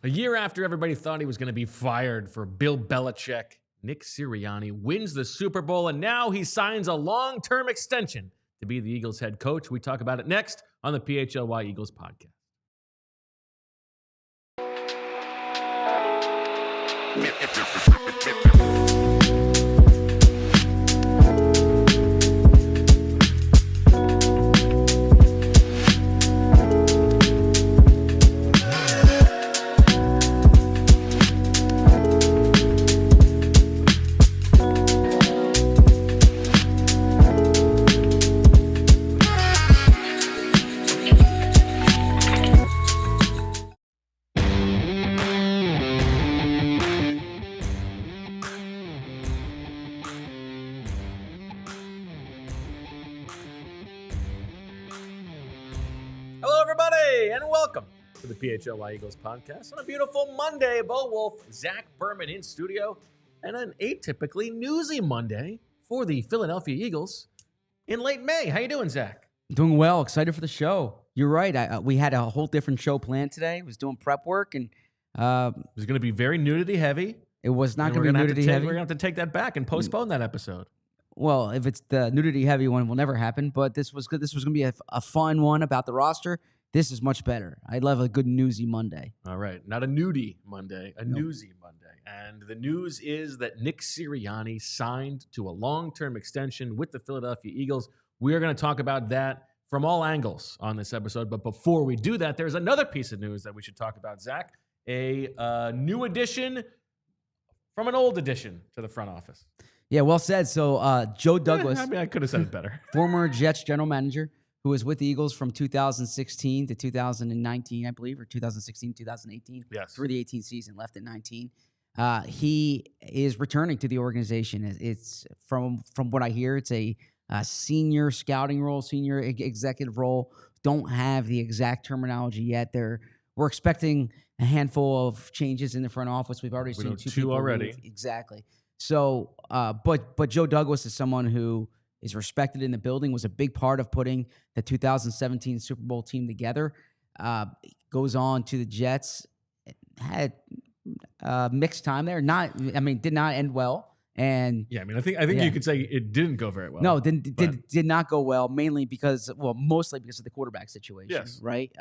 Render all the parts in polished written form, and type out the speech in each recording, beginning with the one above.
A year after everybody thought he was going to be fired for Bill Belichick, Nick Sirianni wins the Super Bowl, and now he signs a long-term extension to be the Eagles head coach. We talk about it next on the PHLY Eagles podcast. Hello, everybody, and welcome to the PHLY Eagles podcast on a beautiful Monday. Bo Wulf, Zach Berman in studio, and an atypically newsy Monday for the Philadelphia Eagles in late May. How you doing, Zach? Doing well. Excited for the show. You're right. We had a whole different show planned today. Was doing prep work, and It was going to be very nudity heavy. it was not and going to be nudity heavy. We're going to have to take that back and postpone that episode. Well, if it's the nudity heavy one, will never happen. But this was good. This was going to be a fun one about the roster. This is much better. I love a good newsy Monday. All right. Not a nudie Monday, a newsy Monday. And the news is that Nick Sirianni signed to a long-term extension with the Philadelphia Eagles. We are going to talk about that from all angles on this episode. But before we do that, there's another piece of news that we should talk about, Zach. A new addition from an old addition to the front office. Yeah, well said. So Joe Douglas, I could have said it better. former Jets general manager, who was with the Eagles from 2016 to 2019, I believe, or 2016, 2018. Yes. Through the 18 season, left at 19. He is returning to the organization. It's from what I hear, it's a senior scouting role, senior executive role. Don't have the exact terminology yet. We're expecting a handful of changes in the front office. We've already seen two people already. leave. Exactly. So, but Joe Douglas is someone who is respected in the building, was a big part of putting the 2017 Super Bowl team together. Goes on to the Jets, had mixed time there. Did not end well. And Yeah, I think you could say it didn't go very well. no, did not go well, mostly because of the quarterback situation. Yes. Right?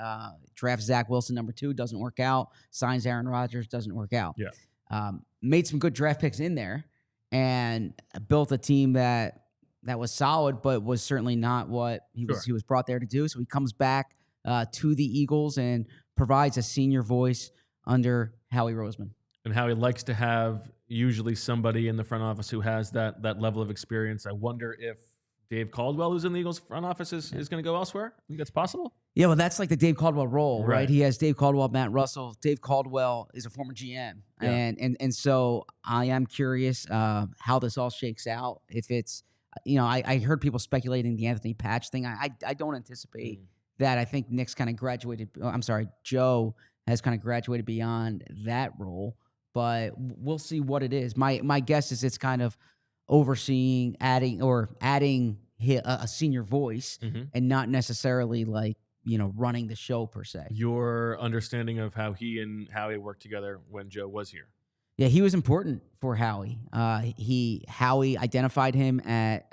Drafts Zach Wilson, number 2, doesn't work out. Signs Aaron Rodgers, doesn't work out. Yeah. Made some good draft picks in there and built a team that was solid, but was certainly not what he was brought there to do. So he comes back to the Eagles and provides a senior voice under Howie Roseman. And Howie likes to have usually somebody in the front office who has that level of experience. I wonder if Dave Caldwell, who's in the Eagles front office, is going to go elsewhere. Think that's possible? Yeah, well, that's like the Dave Caldwell role, right? Right. He has Dave Caldwell, Matt Russell. Dave Caldwell is a former GM. Yeah. And so I am curious how this all shakes out. If it's, I heard people speculating the Anthony Patch thing. I don't anticipate that. I think Nick's kind of graduated. Joe has kind of graduated beyond that role, but we'll see what it is. My guess is it's kind of overseeing, adding a senior voice and not necessarily like, running the show per se. Your understanding of how he and Howie worked together when Joe was here. Yeah, he was important for Howie. Howie identified him at,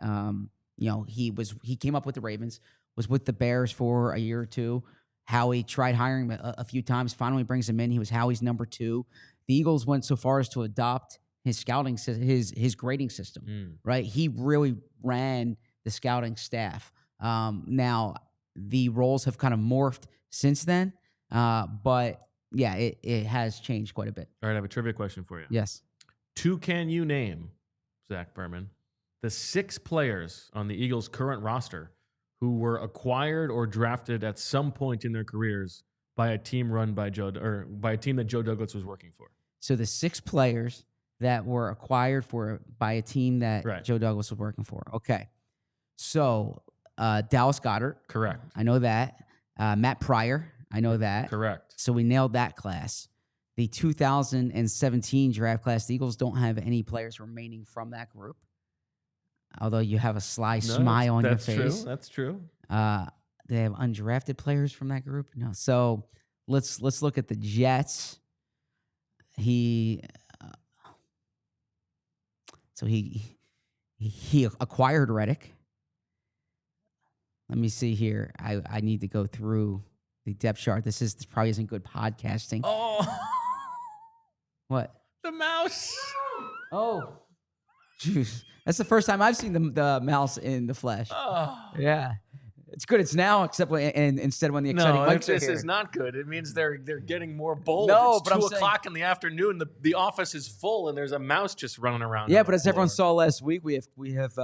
he came up with the Ravens, was with the Bears for a year or two. Howie tried hiring him a few times, finally brings him in. He was Howie's number 2. The Eagles went so far as to adopt his scouting, his grading system, right? He really ran the scouting staff. Now, the roles have kind of morphed since then, but yeah, it has changed quite a bit. All right, I have a trivia question for you. Yes. Can you name, Zach Berman, the 6 players on the Eagles' current roster who were acquired or drafted at some point in their careers by a team run by by a team that Joe Douglas was working for? So the 6 players that were acquired by a team that Joe Douglas was working for. Okay. So Dallas Goedert. Correct. I know that. Matt Pryor. I know that. Correct. So we nailed that class. The 2017 draft class, the Eagles don't have any players remaining from that group. Although you have a sly smile on your face. That's true. They have undrafted players from that group. No. So let's look at the Jets. he acquired Reddick. Let me see here. I need to go through the depth chart. This probably isn't good podcasting. Oh, What? the mouse. Oh, jeez. That's the first time I've seen the mouse in the flesh. Oh. Yeah. It's good. It's now, except instead when the exciting mics are this here. is not good. It means they're getting more bold. No, it's but I'm 2 saying- o'clock in the afternoon. The office is full, and there's a mouse just running around. Yeah, on but the as everyone floor. saw last week, we have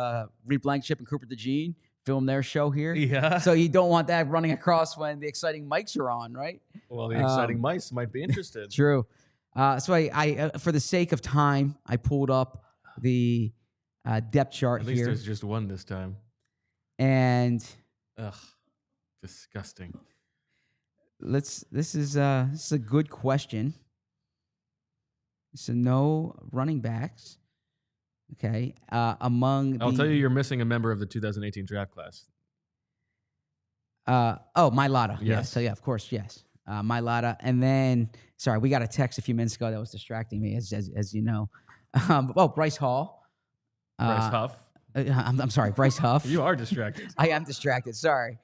Reed Blankenship and Cooper DeJean film their show here. Yeah. So you don't want that running across when the exciting mics are on, right? Well, the exciting mice might be interested. True. So I for the sake of time, I pulled up the depth chart At least here, there's just one this time. and Ugh, disgusting. this is a good question. So no running backs. Okay. Among I'll tell you, you're missing a member of the 2018 draft class. Mailata. Yes. Yes. So yeah, of course, yes. Mailata. And then sorry, we got a text a few minutes ago that was distracting me, as you know. Bryce Hall. Bryce Huff. I'm sorry, Bryce Huff. You are distracted. I am distracted. Sorry.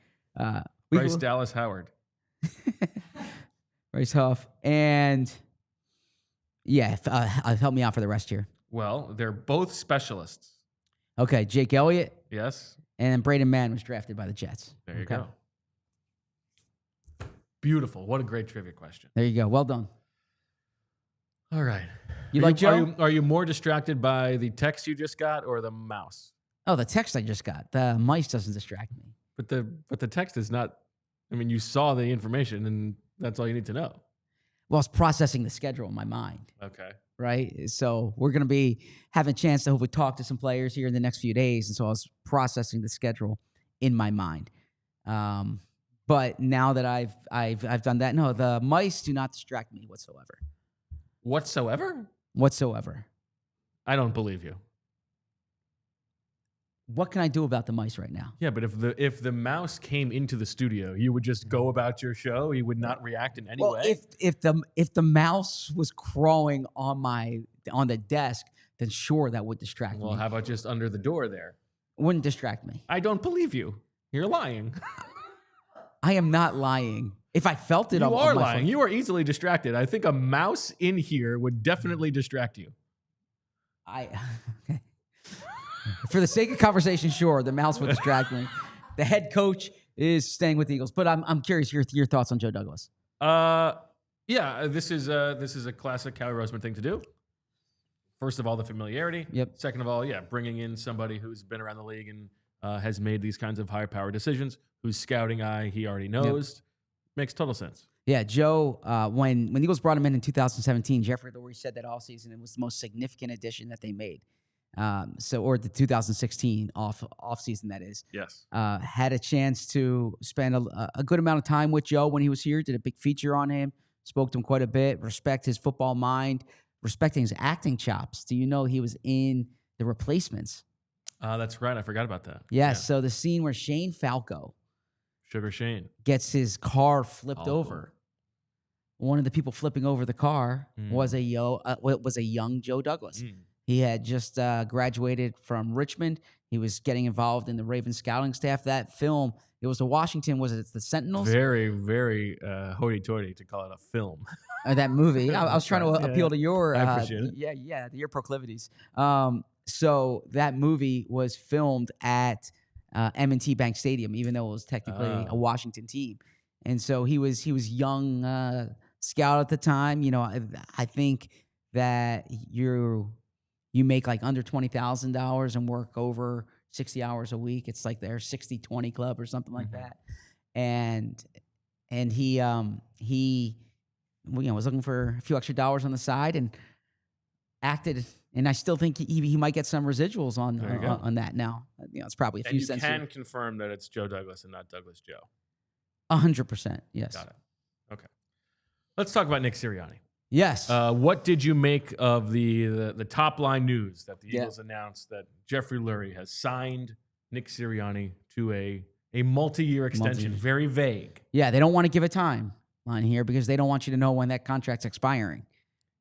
Bryce Dallas Howard. Bryce Huff. And yeah, help me out for the rest here. Well, they're both specialists. Okay, Jake Elliott Yes. and Braden Mann was drafted by the Jets. There you Okay. go. Beautiful. What a great trivia question. There you go. Well done. All right. You like Joe? Are you more distracted by the text you just got or the mouse? Oh, the text I just got. The mice doesn't distract me. But the text is not. I mean, you saw the information, and that's all you need to know. Well, it's processing the schedule in my mind, Okay. right? So we're going to be having a chance to hopefully talk to some players here in the next few days, and so I was processing the schedule in my mind. But now that I've done that, no, the mice do not distract me whatsoever. Whatsoever. I don't believe you. What can I do about the mice right now? Yeah, but if the mouse came into the studio, you would just go about your show. You would not react in any way. If the mouse was crawling on the desk, then sure, that would distract me. Well, how about just under the door there? Wouldn't distract me. I don't believe you. You're lying. I am not lying. If I felt it, You on are my lying. phone. You are easily distracted. I think a mouse in here would definitely distract you. Okay. For the sake of conversation, sure, the mouse would distract me. The head coach is staying with the Eagles, but I'm curious your thoughts on Joe Douglas. Yeah, this is a classic Howie Roseman thing to do. First of all, the familiarity. Yep. Second of all, bringing in somebody who's been around the league and has made these kinds of high power decisions, whose scouting eye he already knows. Makes total sense. Yeah, Joe, when the Eagles brought him in 2017, Jeffrey Lurie said that offseason it was the most significant addition that they made. Or the 2016 offseason, that is. Yes. Had a chance to spend a good amount of time with Joe when he was here, did a big feature on him, spoke to him quite a bit, respect his football mind, respecting his acting chops. Do you know he was in The Replacements? That's right. I forgot about that. Yes. So the scene where Shane Falco Sugar Shane gets his car flipped over. One of the people flipping over the car was a young Joe Douglas. He had just graduated from Richmond. He was getting involved in the Ravens scouting staff. That film, it was the Washington, was it the Sentinels? Very, very hoity-toity to call it a film. That movie. I was trying to appeal to your I appreciate it. your proclivities. So that movie was filmed at M&T Bank Stadium, even though it was technically a Washington team. And so he was young scout at the time. You know, I think that you make like under $20,000 and work over 60 hours a week. It's like their 60-20 club or something like that. And he was looking for a few extra dollars on the side and acted. And I still think he might get some residuals on that now. You know, it's probably a few cents. And you can confirm that it's Joe Douglas and not Douglas Joe. 100%. Yes. Got it. Okay. Let's talk about Nick Sirianni. Yes. What did you make of the top line news that the Eagles announced that Jeffrey Lurie has signed Nick Sirianni to a multi-year extension? Very vague. Yeah, they don't want to give a timeline here because they don't want you to know when that contract's expiring.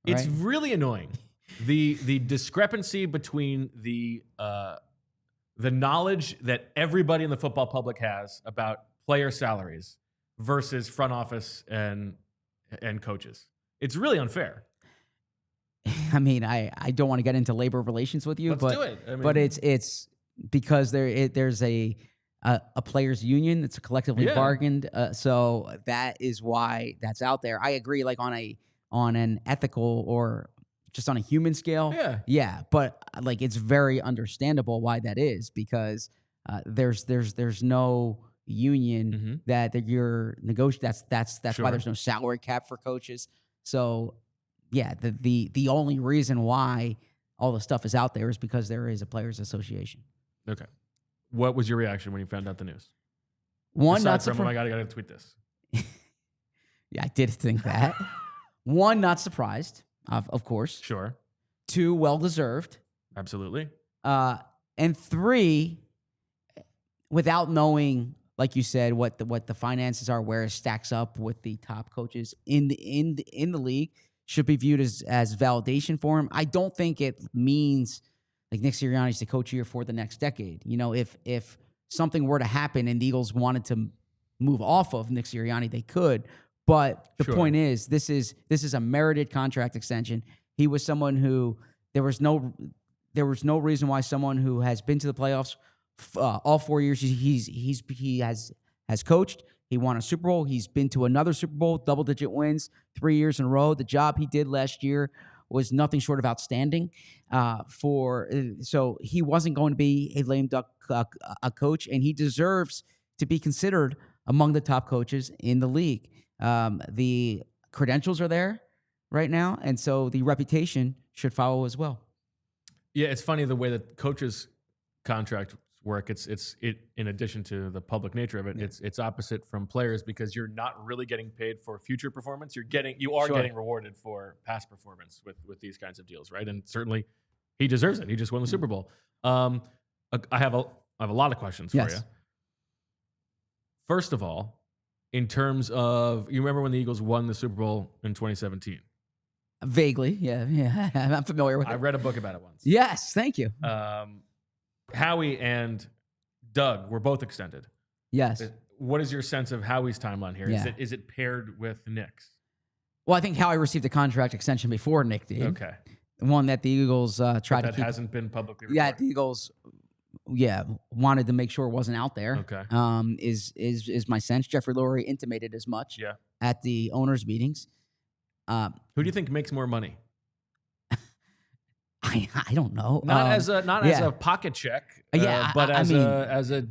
It's right? really annoying. The discrepancy between the knowledge that everybody in the football public has about player salaries versus front office and coaches. It's really unfair. I mean, I don't want to get into labor relations with you, Let's but do it. I mean, but it's because there's a players union. It's a collectively bargained. So that is why that's out there. I agree. Like on an ethical or just on a human scale. Yeah. But like, it's very understandable why that is, because there's no union that you're negotiating. That's why there's no salary cap for coaches. So yeah, the only reason why all the stuff is out there is because there is a players association. Okay. What was your reaction when you found out the news? One, aside not from, surprised. I gotta tweet this. Yeah, I did think that. One, not surprised, of course. Sure. Two, well deserved. Absolutely. And three, without knowing, like you said, what the finances are, where it stacks up with the top coaches in the league, should be viewed as validation for him. I don't think it means like Nick Sirianni's the coach here for the next decade. You know, if something were to happen and the Eagles wanted to move off of Nick Sirianni, they could. But the point is, this is a merited contract extension. He was someone who there was no reason why someone who has been to the playoffs all 4 years he has coached. He won a Super Bowl. He's been to another Super Bowl, double-digit wins 3 years in a row. The job he did last year was nothing short of outstanding. So he wasn't going to be a lame duck coach, and he deserves to be considered among the top coaches in the league. The credentials are there right now, and so the reputation should follow as well. Yeah, it's funny the way that coaches' contract work. It's in addition to the public nature of it, it's opposite from players, because you're not really getting paid for future performance. You are getting rewarded for past performance with these kinds of deals, right? And certainly he deserves it. He just won the Super Bowl. I have a lot of questions for you. First of all, in terms of, you remember when the Eagles won the Super Bowl in 2017? Vaguely, yeah. I'm familiar with it. I read a book about it once. Yes, thank you. Howie and Doug were both extended. Yes. What is your sense of Howie's timeline here? Yeah. Is it paired with Nick's? Well, I think Howie received a contract extension before Nick did. Okay. One that the Eagles tried to keep. That hasn't been publicly reported. Yeah, the Eagles, wanted to make sure it wasn't out there. Okay. Is my sense. Jeffrey Lurie intimated as much. Yeah. At the owners' meetings. Who do you think makes more money? I don't know. Not as a pocket check, but as a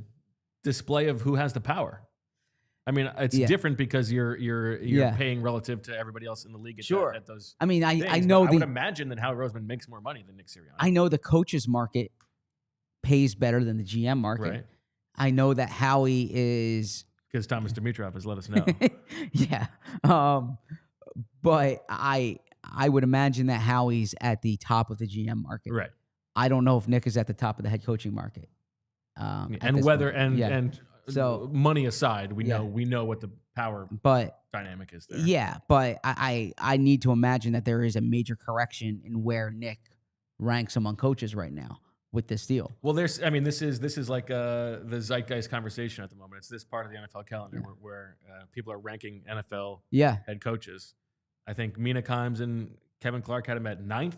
display of who has the power. I mean, it's different because you're paying relative to everybody else in the league at those. I mean, I know I would imagine that Howie Roseman makes more money than Nick Sirianni. I know the coaches market pays better than the GM market. Right. I know that Howie is, because Thomas Dimitroff has let us know. Yeah. But I would imagine that Howie's at the top of the GM market. Right. I don't know if Nick is at the top of the head coaching market. So money aside, we know what the power dynamic is there. Yeah, but I need to imagine that there is a major correction in where Nick ranks among coaches right now with this deal. Well, this is like the zeitgeist conversation at the moment. It's this part of the NFL calendar where people are ranking NFL head coaches. I think Mina Kimes and Kevin Clark had him at 9th,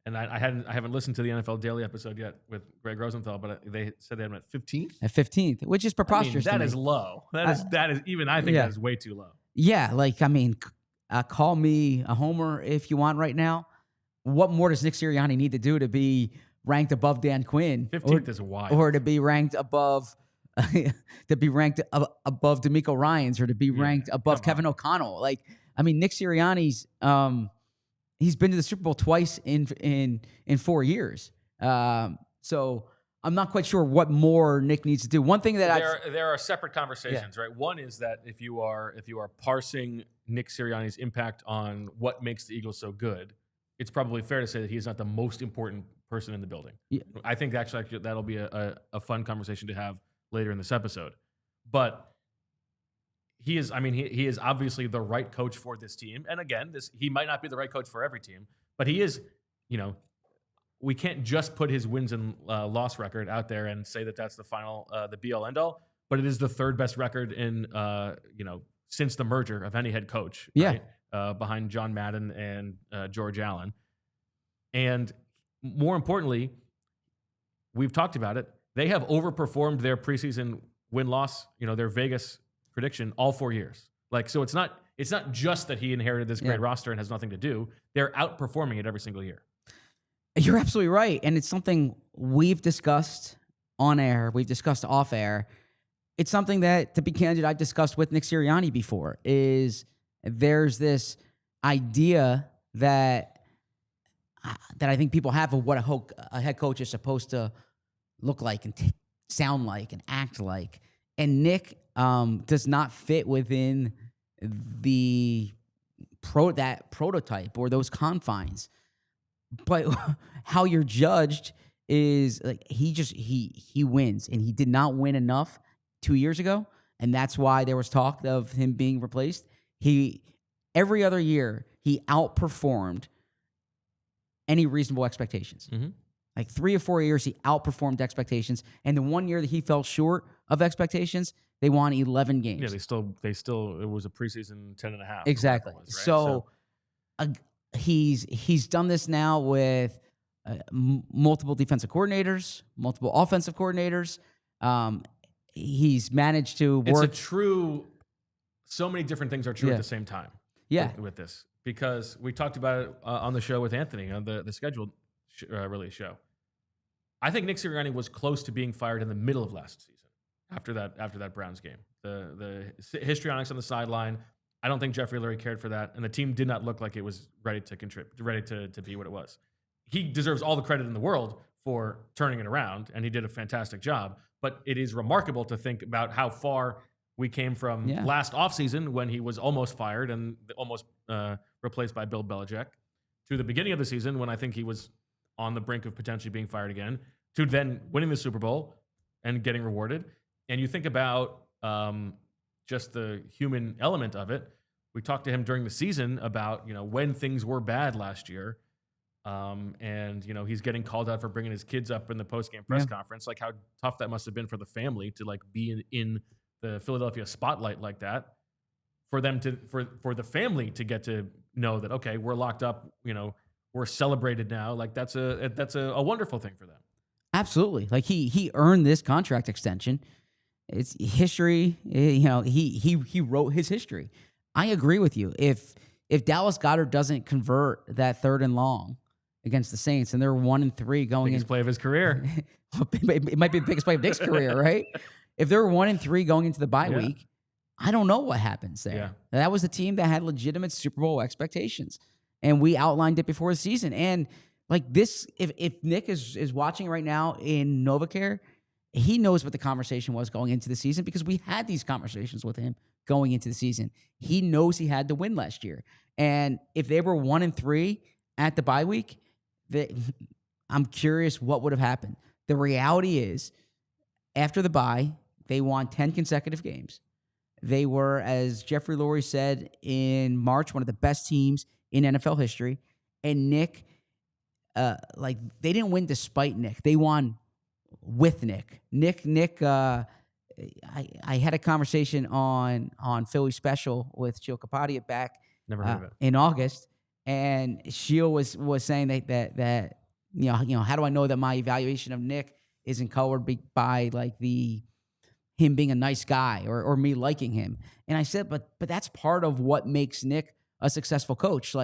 and I haven't listened to the NFL Daily episode yet with Greg Rosenthal, but they said they had him at 15th. At 15th, which is preposterous. That is low. That is even I think that is way too low. Yeah, call me a homer if you want right now. What more does Nick Sirianni need to do to be ranked above Dan Quinn? 15th is wild. Or to be ranked above above D'Amico Ryans, or to be ranked above Kevin O'Connell. Nick Sirianni's he's been to the Super Bowl twice in 4 years. So I'm not quite sure what more Nick needs to do. One thing that there are separate conversations, right? One is that if you are parsing Nick Sirianni's impact on what makes the Eagles so good, it's probably fair to say that he's not the most important person in the building. Yeah. I think actually that'll be a fun conversation to have later in this episode. But he is. I mean, he is obviously the right coach for this team. And again, he might not be the right coach for every team, but he is. We can't just put his wins and loss record out there and say that that's the final, the be all end all. But it is the third best record in since the merger of any head coach. Yeah. Right? Behind John Madden and George Allen. And more importantly, we've talked about it. They have overperformed their preseason win-loss, their Vegas prediction all 4 years. So it's not just that he inherited this great roster and has nothing to do. They're outperforming it every single year. You're absolutely right. And it's something we've discussed on air. We've discussed off air. It's something that, to be candid, I've discussed with Nick Sirianni before, is there's this idea that I think people have of what a head coach is supposed to look like and sound like and act like. And Nick does not fit within that prototype or those confines. But how you're judged is he wins, and he did not win enough 2 years ago, and that's why there was talk of him being replaced. Every other year he outperformed any reasonable expectations. Mm-hmm. 3 or 4 years he outperformed expectations, and the 1 year that he fell short of expectations, they won 11 games. Yeah, they still it was a preseason 10.5. Exactly. Was, right? So he's done this now with multiple defensive coordinators, multiple offensive coordinators. He's managed to work. So many different things are true at the same time. Yeah. With this, because we talked about it on the show with Anthony on the scheduled release show. I think Nick Sirianni was close to being fired in the middle of last season after that Browns game. The histrionics on the sideline. I don't think Jeffrey Lurie cared for that, and the team did not look like it was ready to contribute, ready to be what it was. He deserves all the credit in the world for turning it around, and he did a fantastic job. But it is remarkable to think about how far we came from last offseason when he was almost fired and almost replaced by Bill Belichick, to the beginning of the season when I think he was on the brink of potentially being fired again, to then winning the Super Bowl and getting rewarded. And you think about just the human element of it. We talked to him during the season about, when things were bad last year. And he's getting called out for bringing his kids up in the post-game press conference, how tough that must have been for the family to be in the Philadelphia spotlight like that, for them for the family to get to know that, okay, we're locked up, we're celebrated now. That's a wonderful thing for them. Absolutely. He earned this contract extension. It's history. He wrote his history. I agree with you. If Dallas Goedert doesn't convert that 3rd and long against the Saints, and they're 1-3 going biggest play of his career. It might be the biggest play of Nick's career, right? If they're 1-3 going into the bye week, I don't know what happens there. Yeah. That was the team that had legitimate Super Bowl expectations, and we outlined it before the season. And this, if Nick is watching right now in NovaCare, he knows what the conversation was going into the season, because we had these conversations with him going into the season. He knows he had to win last year. And if they were 1-3 at the bye week, I'm curious what would have happened. The reality is, after the bye, they won 10 consecutive games. They were, as Jeffrey Lurie said in March, one of the best teams in NFL history. And Nick, they didn't win despite Nick. They won with Nick. I had a conversation on Philly Special with Sheil Kapadia back in August, and Sheil was saying that how do I know that my evaluation of Nick isn't colored by him being a nice guy or me liking him? And I said, but that's part of what makes Nick a successful coach.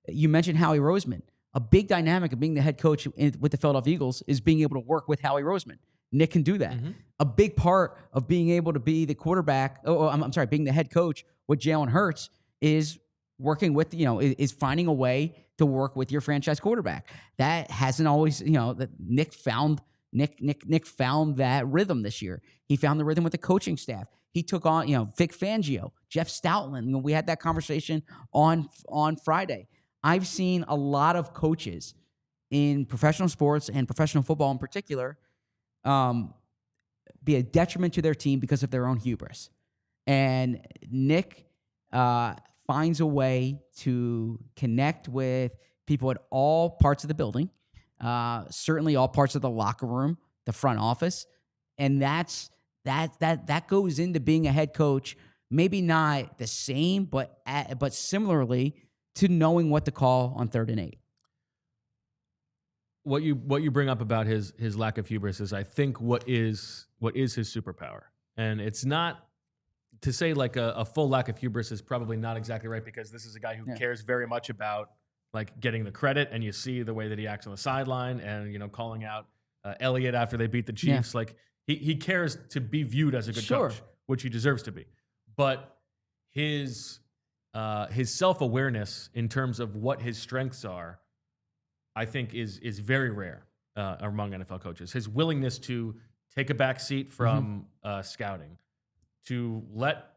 You mentioned Howie Roseman. A big dynamic of being the head coach with the Philadelphia Eagles is being able to work with Howie Roseman. Nick can do that. Mm-hmm. A big part of being able to be the quarterback, being the head coach with Jalen Hurts is working with, is finding a way to work with your franchise quarterback. That hasn't always, that Nick found that rhythm this year. He found the rhythm with the coaching staff. He took on, Vic Fangio, Jeff Stoutland. We had that conversation on Friday. I've seen a lot of coaches in professional sports and professional football in particular be a detriment to their team because of their own hubris. And Nick finds a way to connect with people at all parts of the building, certainly all parts of the locker room, the front office, and that goes into being a head coach. Maybe not the same, but similarly to knowing what to call on 3rd and 8. What you bring up about his lack of hubris is, I think, what is his superpower, and it's not to say like a full lack of hubris is probably not exactly right, because this is a guy who cares very much about like getting the credit, and you see the way that he acts on the sideline, and calling out Elliott after they beat the Chiefs. Like he cares to be viewed as a good coach, which he deserves to be. But his self-awareness in terms of what his strengths are, I think is very rare among NFL coaches. His willingness to take a back seat from scouting, to let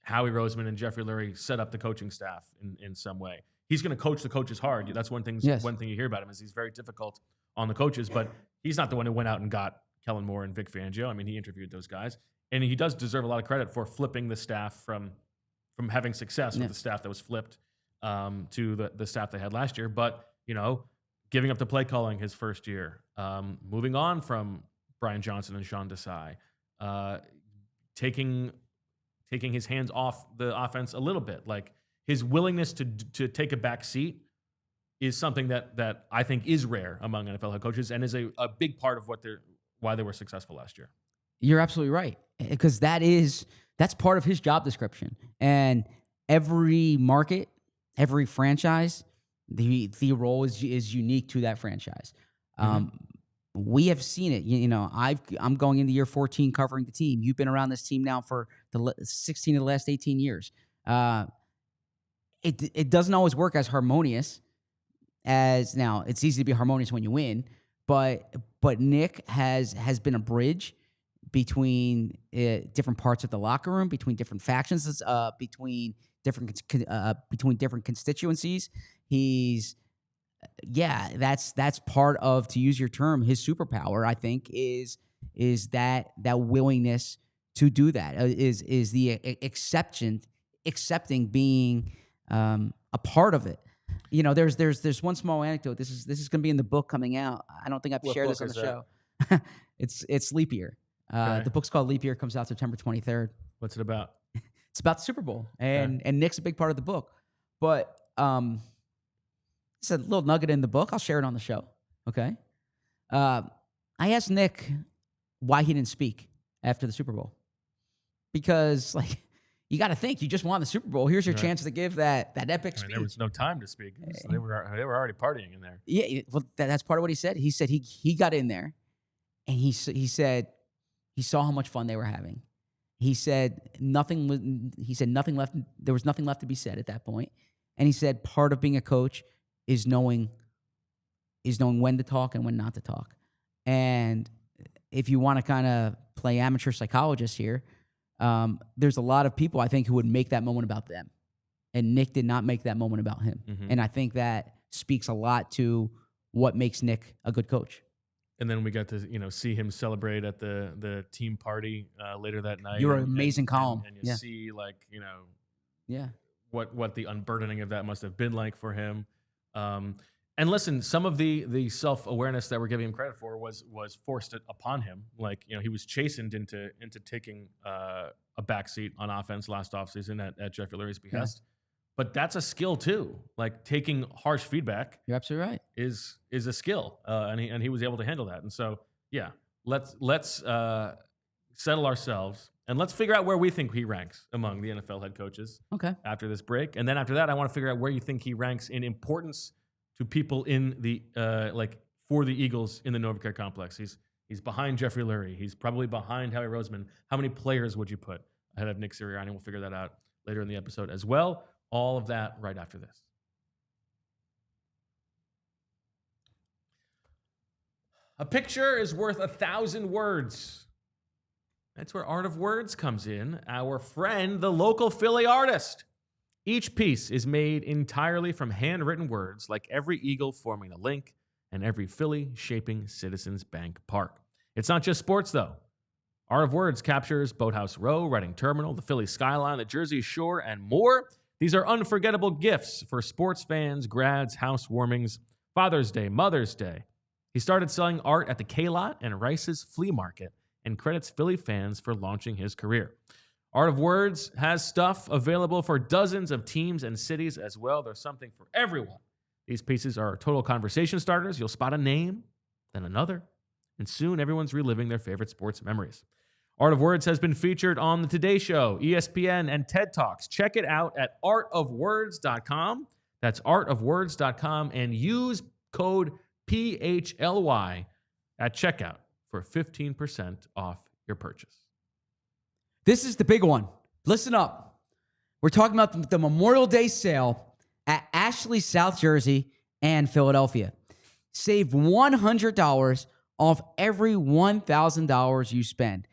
Howie Roseman and Jeffrey Lurie set up the coaching staff in some way. He's going to coach the coaches hard. That's one thing you hear about him is he's very difficult on the coaches, but he's not the one who went out and got Kellen Moore and Vic Fangio. I mean, he interviewed those guys, and he does deserve a lot of credit for flipping the staff from having success with the staff that was flipped to the staff they had last year. But, giving up the play calling his first year, moving on from Brian Johnson and Sean Desai, taking his hands off the offense a little bit. Like, his willingness to take a back seat is something that I think is rare among NFL head coaches, and is a big part of why they were successful last year. You're absolutely right, because that's part of his job description. And every market, every franchise, the role is unique to that franchise. We have seen it. I'm going into year 14 covering the team. You've been around this team now for 16 of the last 18 years. It doesn't always work as harmonious as now. It's easy to be harmonious when you win, but Nick has been a bridge between different parts of the locker room, between different factions, between different constituencies. That's part of, to use your term, his superpower. I think is that willingness to do that, is the accepting being a part of it. There's one small anecdote. This is going to be in the book coming out. I don't think I've shared this on the show. It's Leap Year. Okay. The book's called Leap Year. Comes out September 23rd. What's it about? It's about the Super Bowl, and Nick's a big part of the book. But it's a little nugget in the book. I'll share it on the show. Okay. I asked Nick why he didn't speak after the Super Bowl, because you got to think, you just won the Super Bowl. Here's your chance to give that epic speech. There was no time to speak. They were already partying in there. Yeah, well, that's part of what he said. He said he got in there, and he said he saw how much fun they were having. He said nothing left. There was nothing left to be said at that point. And he said part of being a coach is knowing when to talk and when not to talk. And if you want to kind of play amateur psychologist here, there's a lot of people, I think, who would make that moment about them. And Nick did not make that moment about him. Mm-hmm. And I think that speaks a lot to what makes Nick a good coach. And then we got to see him celebrate at the team party later that night. You were amazing calm. And you see what the unburdening of that must have been like for him. And listen, some of the self-awareness that we're giving him credit for was forced upon him. He was chastened into taking a backseat on offense last offseason at Jeffrey Lurie's behest. Yeah. But that's a skill too. Taking harsh feedback. You're absolutely right. Is a skill, and he was able to handle that. And so, let's settle ourselves and let's figure out where we think he ranks among the NFL head coaches. Okay. After this break, and then after that, I want to figure out where you think he ranks in importance to people in the for the Eagles in the Novacare complex. He's behind Jeffrey Lurie. He's probably behind Howie Roseman. How many players would you put ahead of Nick Sirianni? We'll figure that out later in the episode as well. All of that right after this. A picture is worth 1,000 words. That's where Art of Words comes in. Our friend, the local Philly artist. Each piece is made entirely from handwritten words, like every eagle forming a link and every Philly shaping Citizens Bank Park. It's not just sports, though. Art of Words captures Boathouse Row, Reading Terminal, the Philly skyline, the Jersey Shore, and more. These are unforgettable gifts for sports fans, grads, housewarmings, Father's Day, Mother's Day. He started selling art at the K-Lot and Rice's Flea Market and credits Philly fans for launching his career. Art of Words has stuff available for dozens of teams and cities as well. There's something for everyone. These pieces are total conversation starters. You'll spot a name, then another, and soon everyone's reliving their favorite sports memories. Art of Words has been featured on The Today Show, ESPN, and TED Talks. Check it out at artofwords.com. That's artofwords.com, and use code PHLY at checkout for 15% off your purchase. This is the big one. Listen up. We're talking about the Memorial Day sale at Ashley, South Jersey, and Philadelphia. Save $100 off every $1,000 you spend.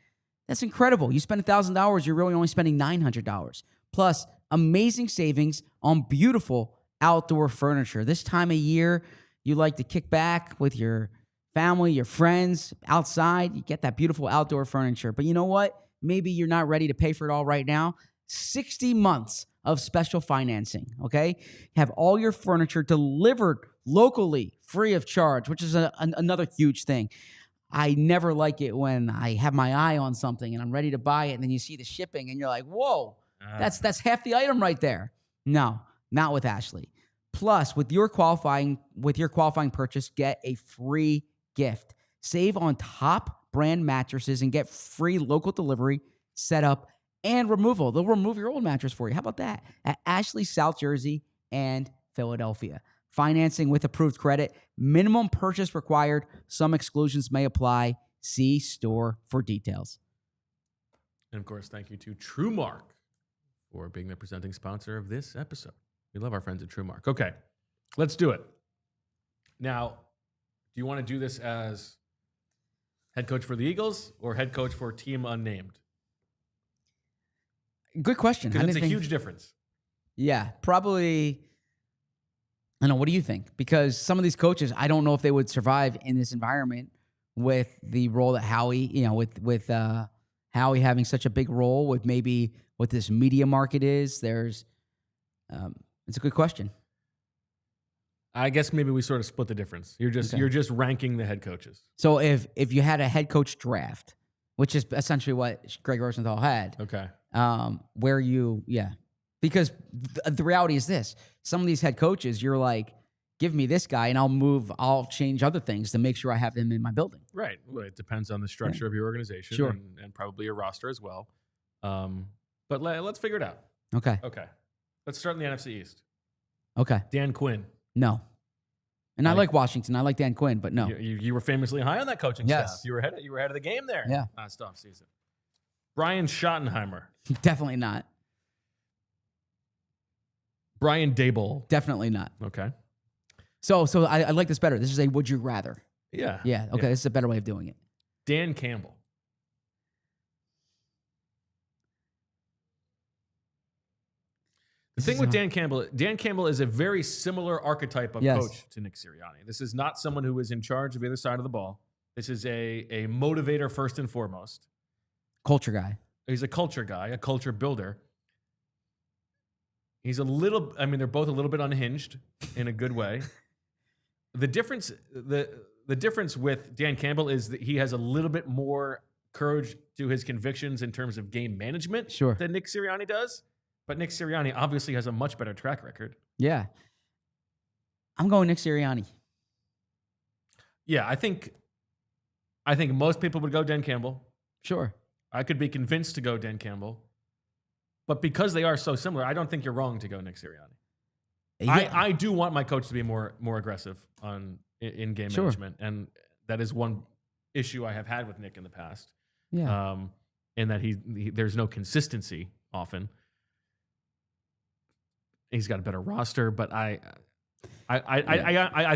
That's incredible. You spend $1,000, you're really only spending $900. Plus, amazing savings on beautiful outdoor furniture. This time of year, you like to kick back with your family, your friends, outside. You get that beautiful outdoor furniture. But you know what? Maybe you're not ready to pay for it all right now. 60 months of special financing, okay? Have all your furniture delivered locally, free of charge, which is another huge thing. I never like it when I have my eye on something and I'm ready to buy it, and then you see the shipping and you're like, whoa, that's half the item right there. No, not with Ashley. Plus, with your qualifying purchase, get a free gift. Save on top brand mattresses and get free local delivery, setup, and removal. They'll remove your old mattress for you. How about that? At Ashley, South Jersey, and Philadelphia. Financing with approved credit. Minimum purchase required. Some exclusions may apply. See store for details. And of course, thank you to TrueMark for being the presenting sponsor of this episode. We love our friends at TrueMark. Okay, let's do it. Now, do you want to do this as head coach for the Eagles or head coach for team unnamed? Good question. Because it's a huge difference. Yeah, probably. I don't know. What do you think? Because some of these coaches, I don't know if they would survive in this environment with the role that Howie, with Howie having such a big role with maybe what this media market is. It's a good question. I guess maybe we sort of split the difference. You're just ranking the head coaches. So if you had a head coach draft, which is essentially what Greg Rosenthal had. Okay. Because the reality is this: some of these head coaches, you're like, give me this guy, and I'll change other things to make sure I have him in my building. Right. Well, it depends on the structure of your organization, sure, and probably your roster as well. But let's figure it out. Okay. Let's start in the NFC East. Okay. Dan Quinn. No. And I like Washington. I like Dan Quinn, but no. You were famously high on that coaching staff. You were ahead of the game there. Yeah. Last offseason. Brian Schottenheimer. Definitely not. Brian Daboll. Definitely not. Okay. So I like this better. This is a would you rather. Yeah. Yeah. Okay. Yeah. This is a better way of doing it. Dan Campbell. The thing with Dan Campbell is a very similar archetype of coach to Nick Sirianni. This is not someone who is in charge of either side of the ball. This is a motivator first and foremost. Culture guy. He's a culture guy, a culture builder. He's they're both a little bit unhinged in a good way. The difference with Dan Campbell is that he has a little bit more courage to his convictions in terms of game management than Nick Sirianni does. But Nick Sirianni obviously has a much better track record. Yeah. I'm going Nick Sirianni. Yeah, I think most people would go Dan Campbell. Sure. I could be convinced to go Dan Campbell. But because they are so similar, I don't think you're wrong to go Nick Sirianni. Yeah. I do want my coach to be more aggressive in game management. And that is one issue I have had with Nick in the past. Yeah. In that there's no consistency often. He's got a better roster, but I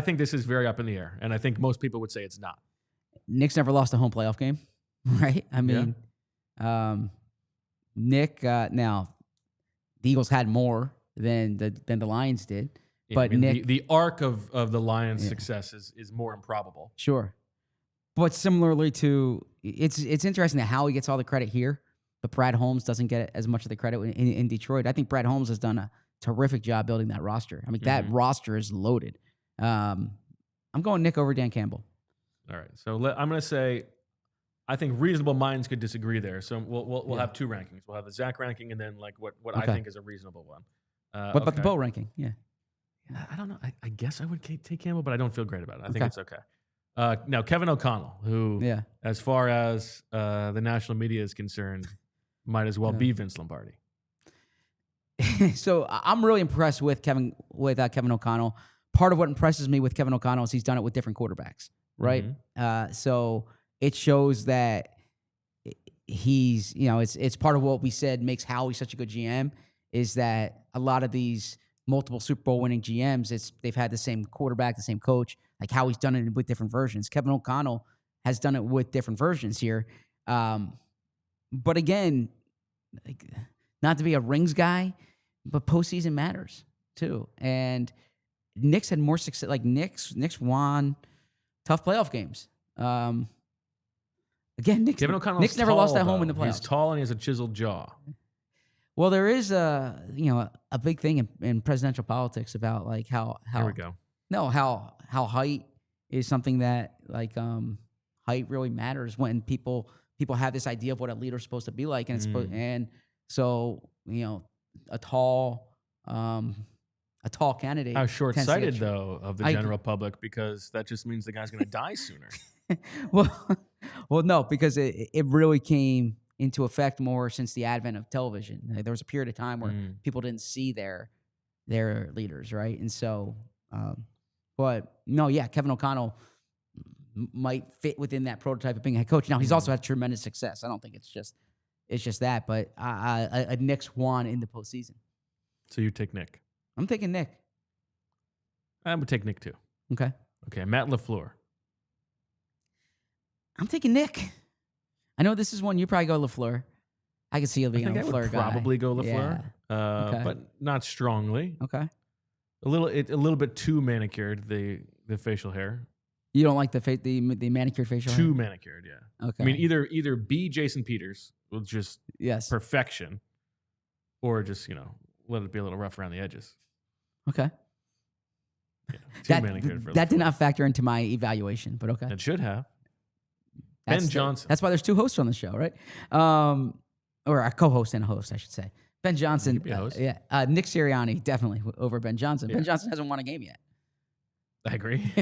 think this is very up in the air, and I think most people would say it's not. Nick's never lost a home playoff game, right? I mean, Nick. Now, the Eagles had more than the Lions did, but Nick, the arc of the Lions' success is more improbable. Sure, But similarly to, it's interesting that Howie gets all the credit here, but Brad Holmes doesn't get as much of the credit in Detroit. I think Brad Holmes has done a terrific job building that roster. I mean, that roster is loaded. I'm going Nick over Dan Campbell. All right. So I'm going to say, I think reasonable minds could disagree there. So we'll have two rankings. We'll have the Zach ranking and then like what I think is a reasonable one. What about the Bo ranking? Yeah. I don't know. I guess I would take Campbell, but I don't feel great about it. I think it's okay. Now, Kevin O'Connell, who, as far as the national media is concerned, might as well be Vince Lombardi. So I'm really impressed with Kevin O'Connell. Part of what impresses me with Kevin O'Connell is he's done it with different quarterbacks, right? So it shows that he's, it's part of what we said makes Howie such a good GM is that a lot of these multiple Super Bowl winning GMs, they've had the same quarterback, the same coach. Like Howie's done it with different versions. Kevin O'Connell has done it with different versions here. But again, like, not to be a rings guy, but postseason matters too. And Nick's had more success. Like Nick's won tough playoff games. Again, Kevin O'Connell's Nick's never lost at home in the playoffs. He's tall and he has a chiseled jaw. Well, there is a big thing in presidential politics about like how Here we go. No, how height is something that like height really matters when people have this idea of what a leader's supposed to be like, and it's and so a tall candidate. How short-sighted though of the general public, because that just means the guy's going to die sooner. well, no, because it really came into effect more since the advent of television. There was a period of time where people didn't see their leaders, right? And so, but no, yeah, Kevin O'Connell might fit within that prototype of being a head coach. Now he's also had tremendous success. I don't think it's just that, but a Nick's won in the postseason. So you take Nick. I'm taking Nick. I would take Nick too. Okay. Matt LaFleur. I'm taking Nick. I know this is one you probably go LaFleur. I can see you being a LaFleur guy. Probably go LaFleur, but not strongly. Okay. A little bit too manicured, the facial hair. You don't like the manicured facial hair? Too manicured, yeah. Okay. I mean, either be Jason Peters with just perfection, or just let it be a little rough around the edges. Okay. Too manicured for that did not factor into my evaluation, but okay. It should have. Ben Johnson. That's why there's two hosts on the show, right? Or a co-host and a host, I should say. Ben Johnson. Nick Sirianni, definitely over Ben Johnson. Yeah. Ben Johnson hasn't won a game yet. I agree.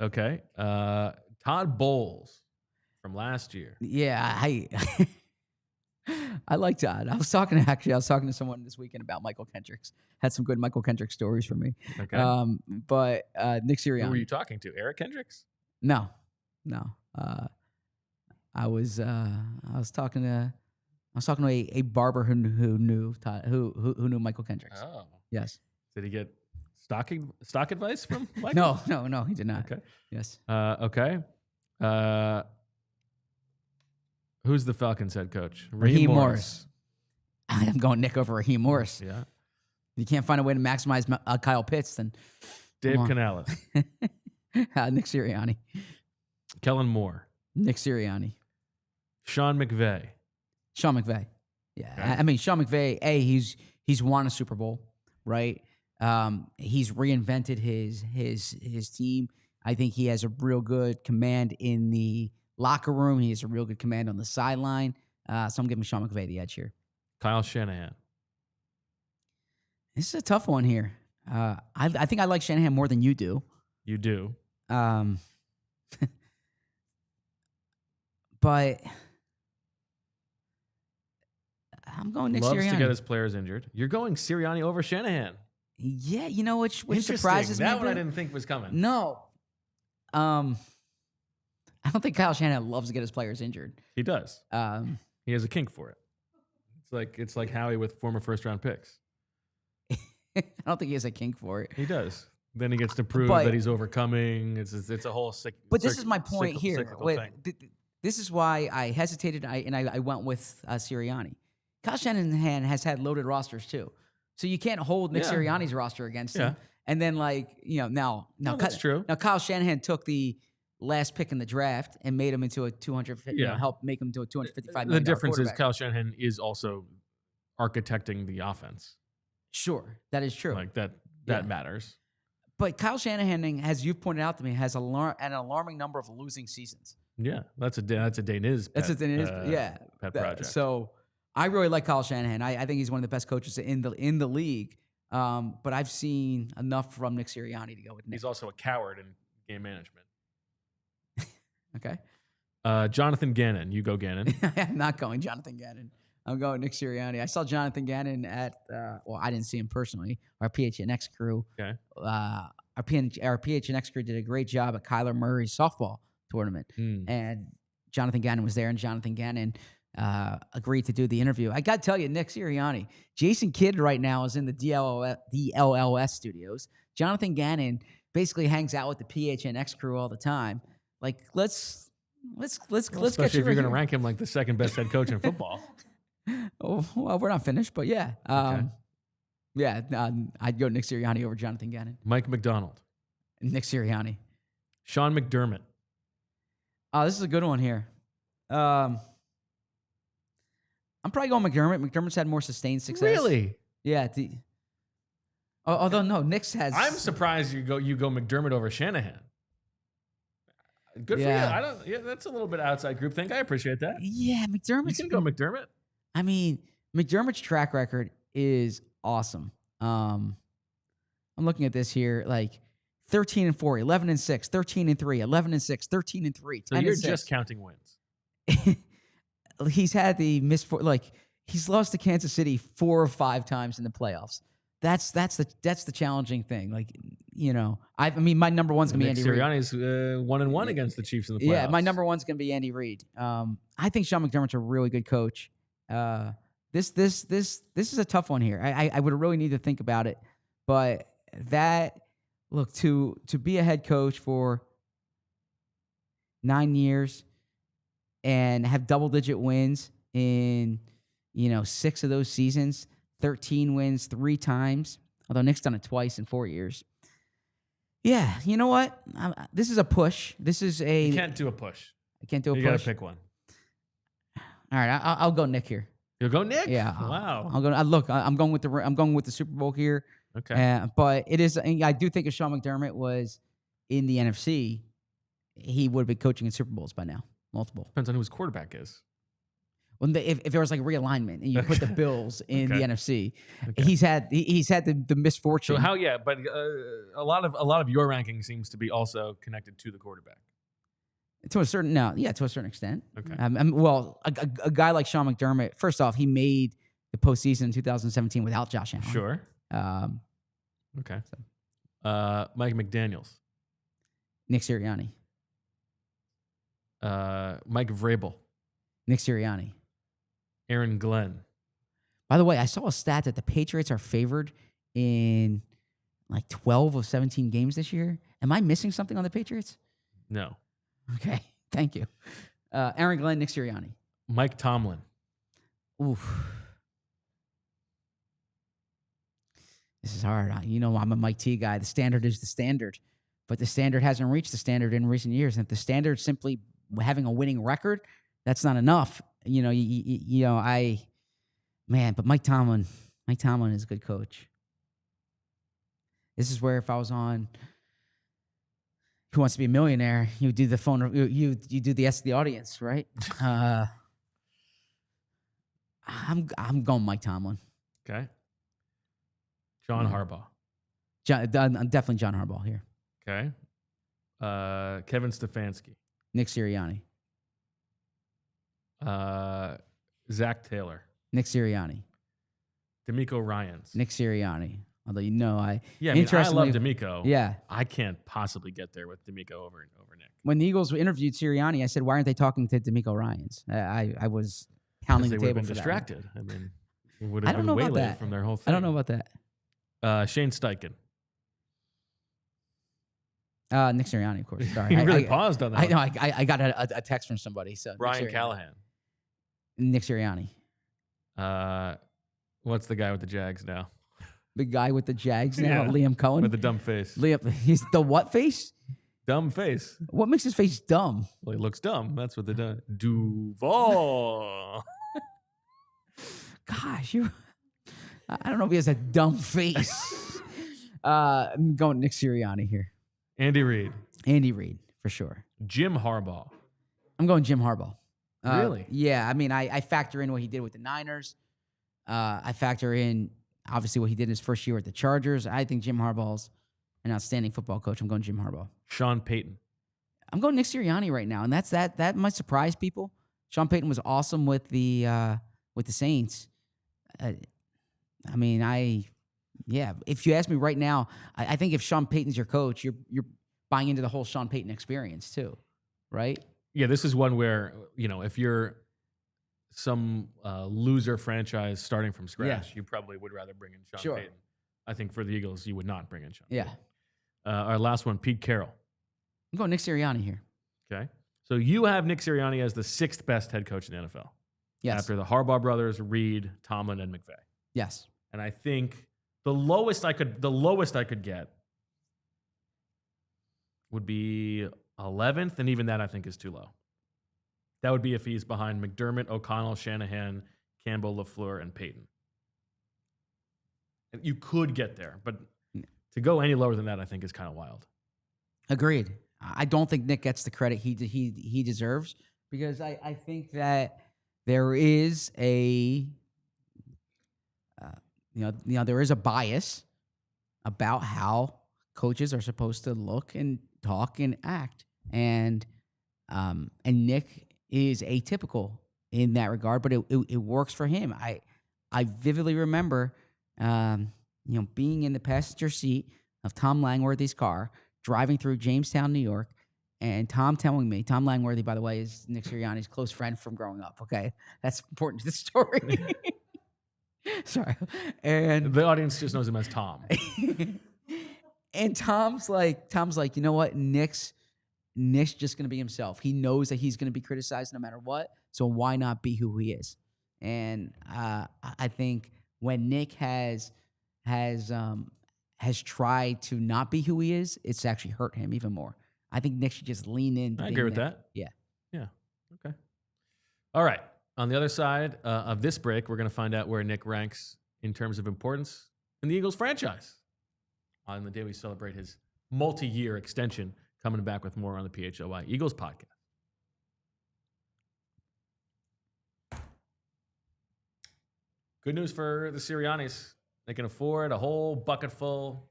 Okay. Todd Bowles from last year. Yeah, I like Todd. I was talking to someone this weekend about Michael Kendricks. Had some good Michael Kendricks stories for me. Okay. But Nick Sirianni. Who were you talking to? Eric Kendricks? No. I was talking to a barber who knew Todd, who knew Michael Kendricks. Oh. Yes. Did he get stock advice from Michael? No, he did not. Okay. Yes. Okay. Who's the Falcons head coach? Raheem Morris. I am going Nick over Raheem Morris. Yeah. You can't find a way to maximize Kyle Pitts, then Dave Canales. Nick Sirianni. Kellen Moore. Nick Sirianni. Sean McVay. Yeah. Okay. I mean, Sean McVay, he's won a Super Bowl, right? He's reinvented his team. I think he has a real good command in the locker room. He has a real good command on the sideline. So I'm giving Sean McVay the edge here. Kyle Shanahan. This is a tough one here. I think I like Shanahan more than you do. You do. But I'm going Nick Sirianni. Loves to get his players injured. You're going Sirianni over Shanahan. Yeah, you know which surprises me. That one I didn't think was coming. No. I don't think Kyle Shanahan loves to get his players injured. He does. He has a kink for it. It's like Howie with former first-round picks. I don't think he has a kink for it. He does. Then he gets to prove that he's overcoming. It's a whole But this is my point here. This is why I hesitated and I went with Sirianni. Kyle Shanahan has had loaded rosters too. So you can't hold Nick Sirianni's roster against him. And then now that's true. Now Kyle Shanahan took the last pick in the draft and made him into a 250. You know, help make him to a $255 million. The difference is Kyle Shanahan is also architecting the offense. Sure, that is true. Like that matters. But Kyle Shanahan, as you've pointed out to me, has an alarming number of losing seasons. Yeah, that's a Dana's pet, pet project. So I really like Kyle Shanahan. I think he's one of the best coaches in the league. But I've seen enough from Nick Sirianni to go with Nick. He's also a coward in game management. Okay. Jonathan Gannon. You go Gannon. I'm not going Jonathan Gannon. I'm going Nick Sirianni. I saw Jonathan Gannon at, I didn't see him personally, our PHNX crew. Okay. Our PHNX crew did a great job at Kyler Murray's softball tournament. And Jonathan Gannon was there, and Jonathan Gannon agreed to do the interview. I got to tell you, Nick Sirianni, Jason Kidd right now is in the DLLS studios. Jonathan Gannon basically hangs out with the PHNX crew all the time. Like, let's especially if you're going to rank him like the second best head coach in football. Oh, well, we're not finished, but yeah. Okay. I'd go Nick Sirianni over Jonathan Gannon. Mike McDonald. Nick Sirianni. Sean McDermott. Oh, this is a good one here. I'm probably going McDermott. McDermott's had more sustained success. Really? Yeah. Although no, Nick's has. I'm surprised you go McDermott over Shanahan. Good for you. That's a little bit outside group think. I appreciate that. Yeah, McDermott. You can go McDermott. I mean, McDermott's track record is awesome. I'm looking at this here, like 13-4, 11-6, 13-3, 11-6, 13-3. So you're just counting wins. He's had the he's lost to Kansas City 4 or 5 times in the playoffs. That's the challenging thing. Like, you know, I mean, my number one's gonna be Andy Reid. Sirianni's 1-1 against the Chiefs in the playoffs. Yeah, my number one's gonna be Andy Reid. I think Sean McDermott's a really good coach. This is a tough one here. I would really need to think about it, but to be a head coach for 9 years and have double-digit wins in 6 of those seasons, 13 wins 3 times. Although Nick's done it twice in 4 years. Yeah, you know what? This is a push. You can't do a push. I can't do a push. You got to pick one. All right, I'll go Nick here. You'll go Nick? Yeah. Wow. I'm going with the Super Bowl here. Okay. But it is. I do think if Sean McDermott was in the NFC, he would be coaching in Super Bowls by now, multiple. Depends on who his quarterback is. Well, if there was like realignment and you put the Bills in the NFC, he's had the misfortune. So but a lot of your ranking seems to be also connected to the quarterback. To a certain extent. Okay. A guy like Sean McDermott, first off, he made the postseason in 2017 without Josh Allen. Sure. Okay. Mike McDaniels. Nick Sirianni. Mike Vrabel. Nick Sirianni. Aaron Glenn. By the way, I saw a stat that the Patriots are favored in like 12 of 17 games this year. Am I missing something on the Patriots? No. Okay, thank you. Aaron Glenn, Nick Sirianni. Mike Tomlin. Oof. This is hard. I'm a Mike T guy. The standard is the standard. But the standard hasn't reached the standard in recent years. And if the standard simply having a winning record, that's not enough. But Mike Tomlin is a good coach. This is where if I was on Who Wants to Be a Millionaire, you do the phone, you do the ask the audience, right? I'm going Mike Tomlin. Okay. John Harbaugh. Definitely John Harbaugh here. Okay. Kevin Stefanski. Nick Sirianni. Zach Taylor. Nick Sirianni. D'Amico Ryans. Nick Sirianni. Although I love D'Amico. Yeah. I can't possibly get there with D'Amico over Nick. When the Eagles interviewed Sirianni, I said, "Why aren't they talking to D'Amico Ryans?" I was pounding the table for distracted. That one. I mean, it would have been waylaid from their whole thing. I don't know about that. Shane Steichen. Nick Sirianni, of course. Sorry, you really paused on that. I know. I got a text from somebody. So Brian Callahan. Nick Sirianni. What's the guy with the Jags now? The guy with the Jags now, Liam Cohen. With the dumb face. He's the what face? Dumb face. What makes his face dumb? Well, he looks dumb. That's what they do. Duval. Gosh, I don't know if he has a dumb face. I'm going Nick Sirianni here. Andy Reid. Andy Reid, for sure. Jim Harbaugh. I'm going Jim Harbaugh. Really? Yeah, I mean, I factor in what he did with the Niners. I factor in, obviously, what he did in his first year at the Chargers. I think Jim Harbaugh's an outstanding football coach. I'm going Jim Harbaugh. Sean Payton. I'm going Nick Sirianni right now, and that might surprise people. Sean Payton was awesome with the Saints. If you ask me right now, I think if Sean Payton's your coach, you're buying into the whole Sean Payton experience too, right? Yeah, this is one where, if you're some loser franchise starting from scratch, you probably would rather bring in Sean Payton. I think for the Eagles, you would not bring in Sean Payton. Our last one, Pete Carroll. I'm going Nick Sirianni here. Okay. So you have Nick Sirianni as the 6th best head coach in the NFL. Yes. After the Harbaugh brothers, Reid, Tomlin, and McVay. Yes. And I think the lowest I could get would be 11th, and even that I think is too low. That would be if he's behind McDermott, O'Connell, Shanahan, Campbell, LaFleur, and Payton. You could get there, but to go any lower than that, I think is kind of wild. Agreed. I don't think Nick gets the credit he deserves, because I think that there is a there is a bias about how coaches are supposed to look and talk and act, and Nick is atypical in that regard, but it works for him. I vividly remember being in the passenger seat of Tom Langworthy's car driving through Jamestown, New York, and Tom telling me, Tom Langworthy, by the way, is Nick Sirianni's close friend from growing up. Okay, that's important to the story. Sorry, and the audience just knows him as Tom. And Tom's like, you know what? Nick's just going to be himself. He knows that he's going to be criticized no matter what. So why not be who he is? And I think when Nick has tried to not be who he is, it's actually hurt him even more. I think Nick should just lean in. I agree with that. Yeah. Yeah. Okay. All right. On the other side of this break, we're going to find out where Nick ranks in terms of importance in the Eagles franchise on the day we celebrate his multi-year extension. Coming back with more on the PHLY Eagles podcast. Good news for the Siriannis. They can afford a whole bucket full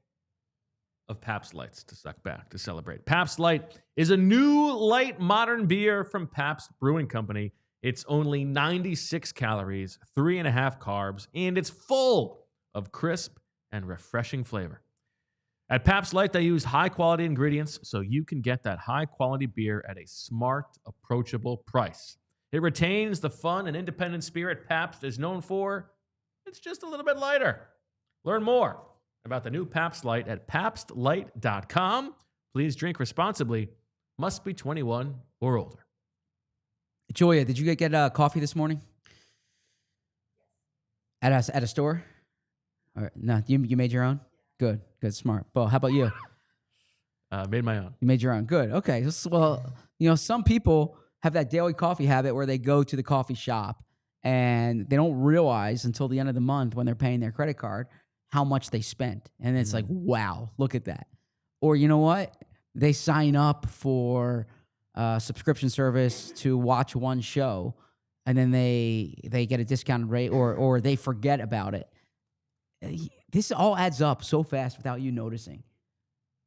of Pabst Lights to suck back to celebrate. Pabst Light is a new light modern beer from Pabst Brewing Company. It's only 96 calories, 3.5 carbs, and it's full of crisp and refreshing flavor. At Pabst Light, they use high-quality ingredients so you can get that high-quality beer at a smart, approachable price. It retains the fun and independent spirit Pabst is known for. It's just a little bit lighter. Learn more about the new Pabst Light at pabstlight.com. Please drink responsibly. Must be 21 or older. Julia, did you get coffee this morning? At a store? Or, no, you made your own? Good, smart. Bo, how about you? Made my own. You made your own. Good. Okay. Well, some people have that daily coffee habit where they go to the coffee shop and they don't realize until the end of the month when they're paying their credit card how much they spent. And it's like, wow, look at that. Or you know what? They sign up for a subscription service to watch one show and then they get a discounted rate or they forget about it. This all adds up so fast without you noticing.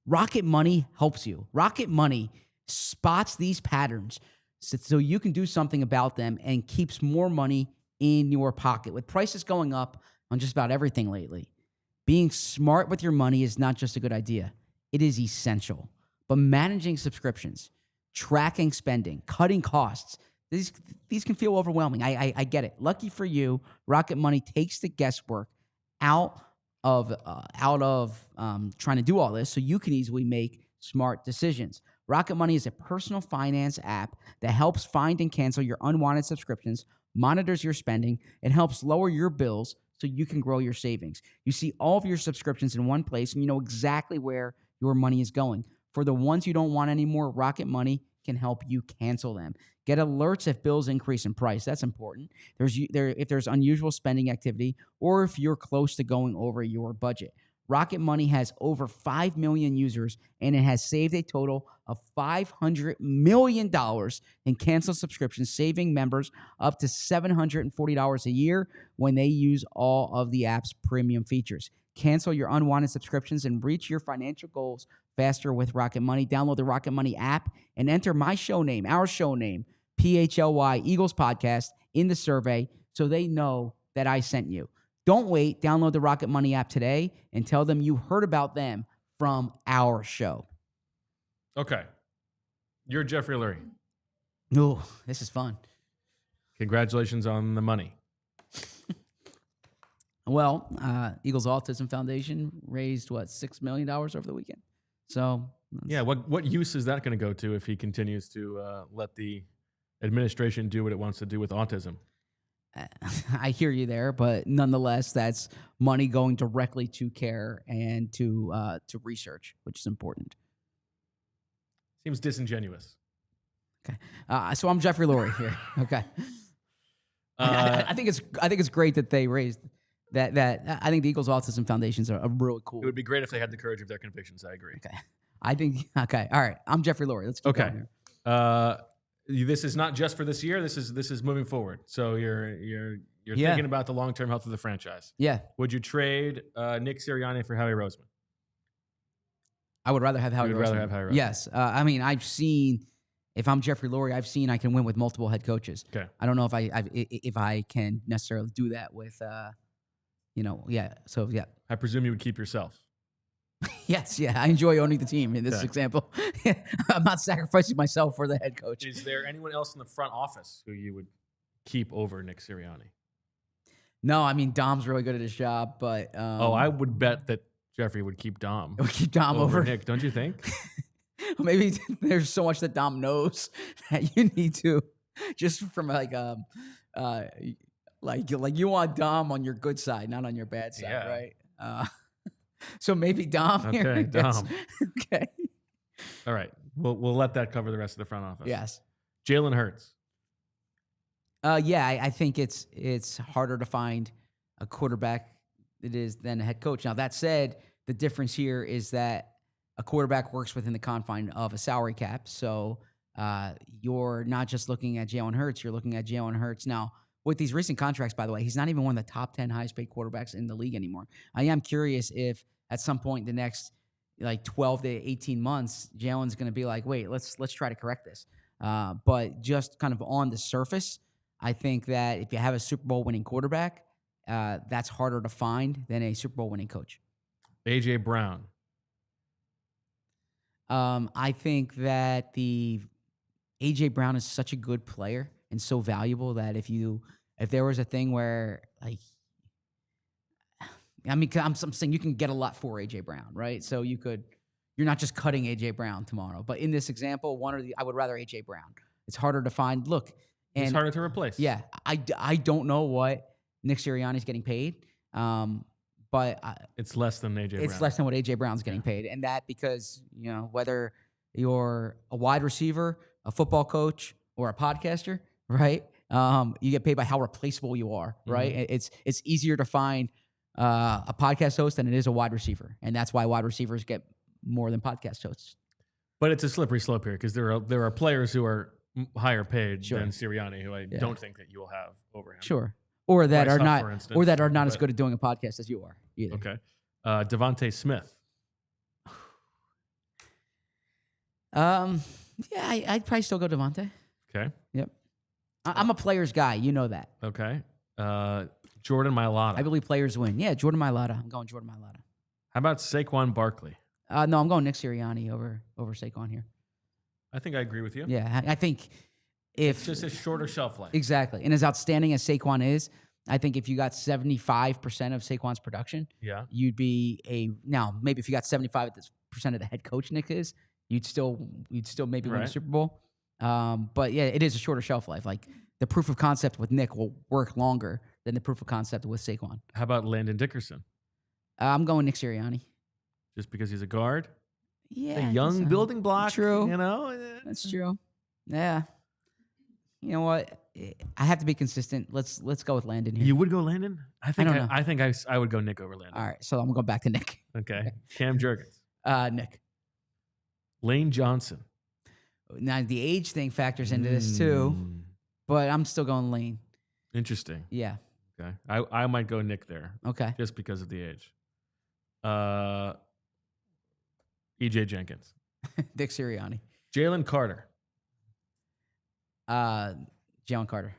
Rocket Money helps you. Rocket Money spots these patterns so you can do something about them and keeps more money in your pocket. With prices going up on just about everything lately, being smart with your money is not just a good idea. It is essential. But managing subscriptions, tracking spending, cutting costs, these can feel overwhelming. I get it. Lucky for you, Rocket Money takes the guesswork out of trying to do all this so you can easily make smart decisions. Rocket Money is a personal finance app that helps find and cancel your unwanted subscriptions, monitors your spending, and helps lower your bills so you can grow your savings. You see all of your subscriptions in one place and you know exactly where your money is going. For the ones you don't want anymore, Rocket Money can help you cancel them. Get alerts if bills increase in price. That's important. If there's unusual spending activity or if you're close to going over your budget. Rocket Money has over 5 million users, and it has saved a total of $500 million in canceled subscriptions, saving members up to $740 a year when they use all of the app's premium features. Cancel your unwanted subscriptions and reach your financial goals faster with Rocket Money. Download the Rocket Money app and enter our show name, PHLY Eagles Podcast, in the survey so they know that I sent you. Don't wait. Download the Rocket Money app today and tell them you heard about them from our show. Okay. You're Jeffrey Lurie. Ooh, this is fun. Congratulations on the money. Well, Eagles Autism Foundation raised, $6 million over the weekend? So yeah, what use is that going to go to if he continues to let the administration do what it wants to do with autism? I hear you there, but nonetheless, that's money going directly to care and to research, which is important. Seems disingenuous. Okay, so I'm Jeffrey Lurie here. Okay, I think it's great that they raised that. I think the Eagles Autism Foundations are really cool. It would be great if they had the courage of their convictions. I agree. Okay, all right. I'm Jeffrey Lurie. Let's keep going here. This is not just for this year. This is moving forward. So you're thinking about the long-term health of the franchise. Yeah. Would you trade Nick Sirianni for Howie Roseman? I would rather have Howie Roseman. Rather have Howie Roseman. Yes. I mean, I've seen. If I'm Jeffrey Lurie, I've seen I can win with multiple head coaches. Okay. I don't know if I can necessarily do that with, yeah. So yeah. I presume you would keep yourself. Yes, yeah. I enjoy owning the team in this example. I'm not sacrificing myself for the head coach. Is there anyone else in the front office who you would keep over Nick Sirianni? No, I mean, Dom's really good at his job, but... I would bet that Jeffrey would keep Dom. Would keep Dom over Nick, don't you think? Maybe there's so much that Dom knows that you need to, just from like you want Dom on your good side, not on your bad side, right? So maybe Dom here. Okay, Dom. Okay. All right. We'll let that cover the rest of the front office. Yes. Jalen Hurts. I think it's harder to find a quarterback than a head coach. Now, that said, the difference here is that a quarterback works within the confine of a salary cap. So you're not just looking at Jalen Hurts, you're looking at Jalen Hurts. Now, with these recent contracts, by the way, he's not even one of the top 10 highest paid quarterbacks in the league anymore. I am curious if at some point in the next 12 to 18 months, Jalen's going to be like, wait, let's try to correct this. But just kind of on the surface, I think that if you have a Super Bowl winning quarterback, that's harder to find than a Super Bowl winning coach. A.J. Brown. I think that A.J. Brown is such a good player and so valuable that if there was a thing where I'm saying you can get a lot for A.J. Brown, right? So you're not just cutting A.J. Brown tomorrow. But in this example, I would rather A.J. Brown. It's harder to find. Look, and it's harder to replace. Yeah, I don't know what Nick Sirianni is getting paid, but it's less than A.J. Brown. It's less than what A.J. Brown's getting paid, and that because whether you're a wide receiver, a football coach, or a podcaster, right? You get paid by how replaceable you are, right? Mm-hmm. It's easier to find a podcast host than it is a wide receiver, and that's why wide receivers get more than podcast hosts. But it's a slippery slope here because there are players who are higher paid than Sirianni, who I don't think that you will have over him. Sure, or that are not as good at doing a podcast as you are either. Okay, Devontae Smith. I'd probably still go Devontae. Okay. Yep. I'm a players guy. You know that. Okay. Jordan Mailata. I believe players win. Yeah, Jordan Mailata. I'm going Jordan Mailata. How about Saquon Barkley? No, I'm going Nick Sirianni over Saquon here. I think I agree with you. Yeah, I think if... It's just a shorter shelf life. Exactly. And as outstanding as Saquon is, I think if you got 75% of Saquon's production, you'd be now, maybe if you got 75% of the head coach Nick is, you'd still maybe win the Super Bowl. But yeah, it is a shorter shelf life. Like the proof of concept with Nick will work longer than the proof of concept with Saquon. How about Landon Dickerson? I'm going Nick Sirianni. Just because he's a guard? Yeah, a I young guess so. building block. True. You know, That's true. Yeah. You know what? I have to be consistent. Let's go with Landon here. You would go Landon? I don't know. I think I would go Nick over Landon. All right, so I'm going to go back to Nick. Okay. Cam Jurgens. Nick. Lane Johnson. Now, the age thing factors into this too, but I'm still going Lane. Interesting. Yeah. Okay. I might go Nick there. Okay. Just because of the age. EJ Jenkins. Nick Sirianni. Jalen Carter. Jalen Carter.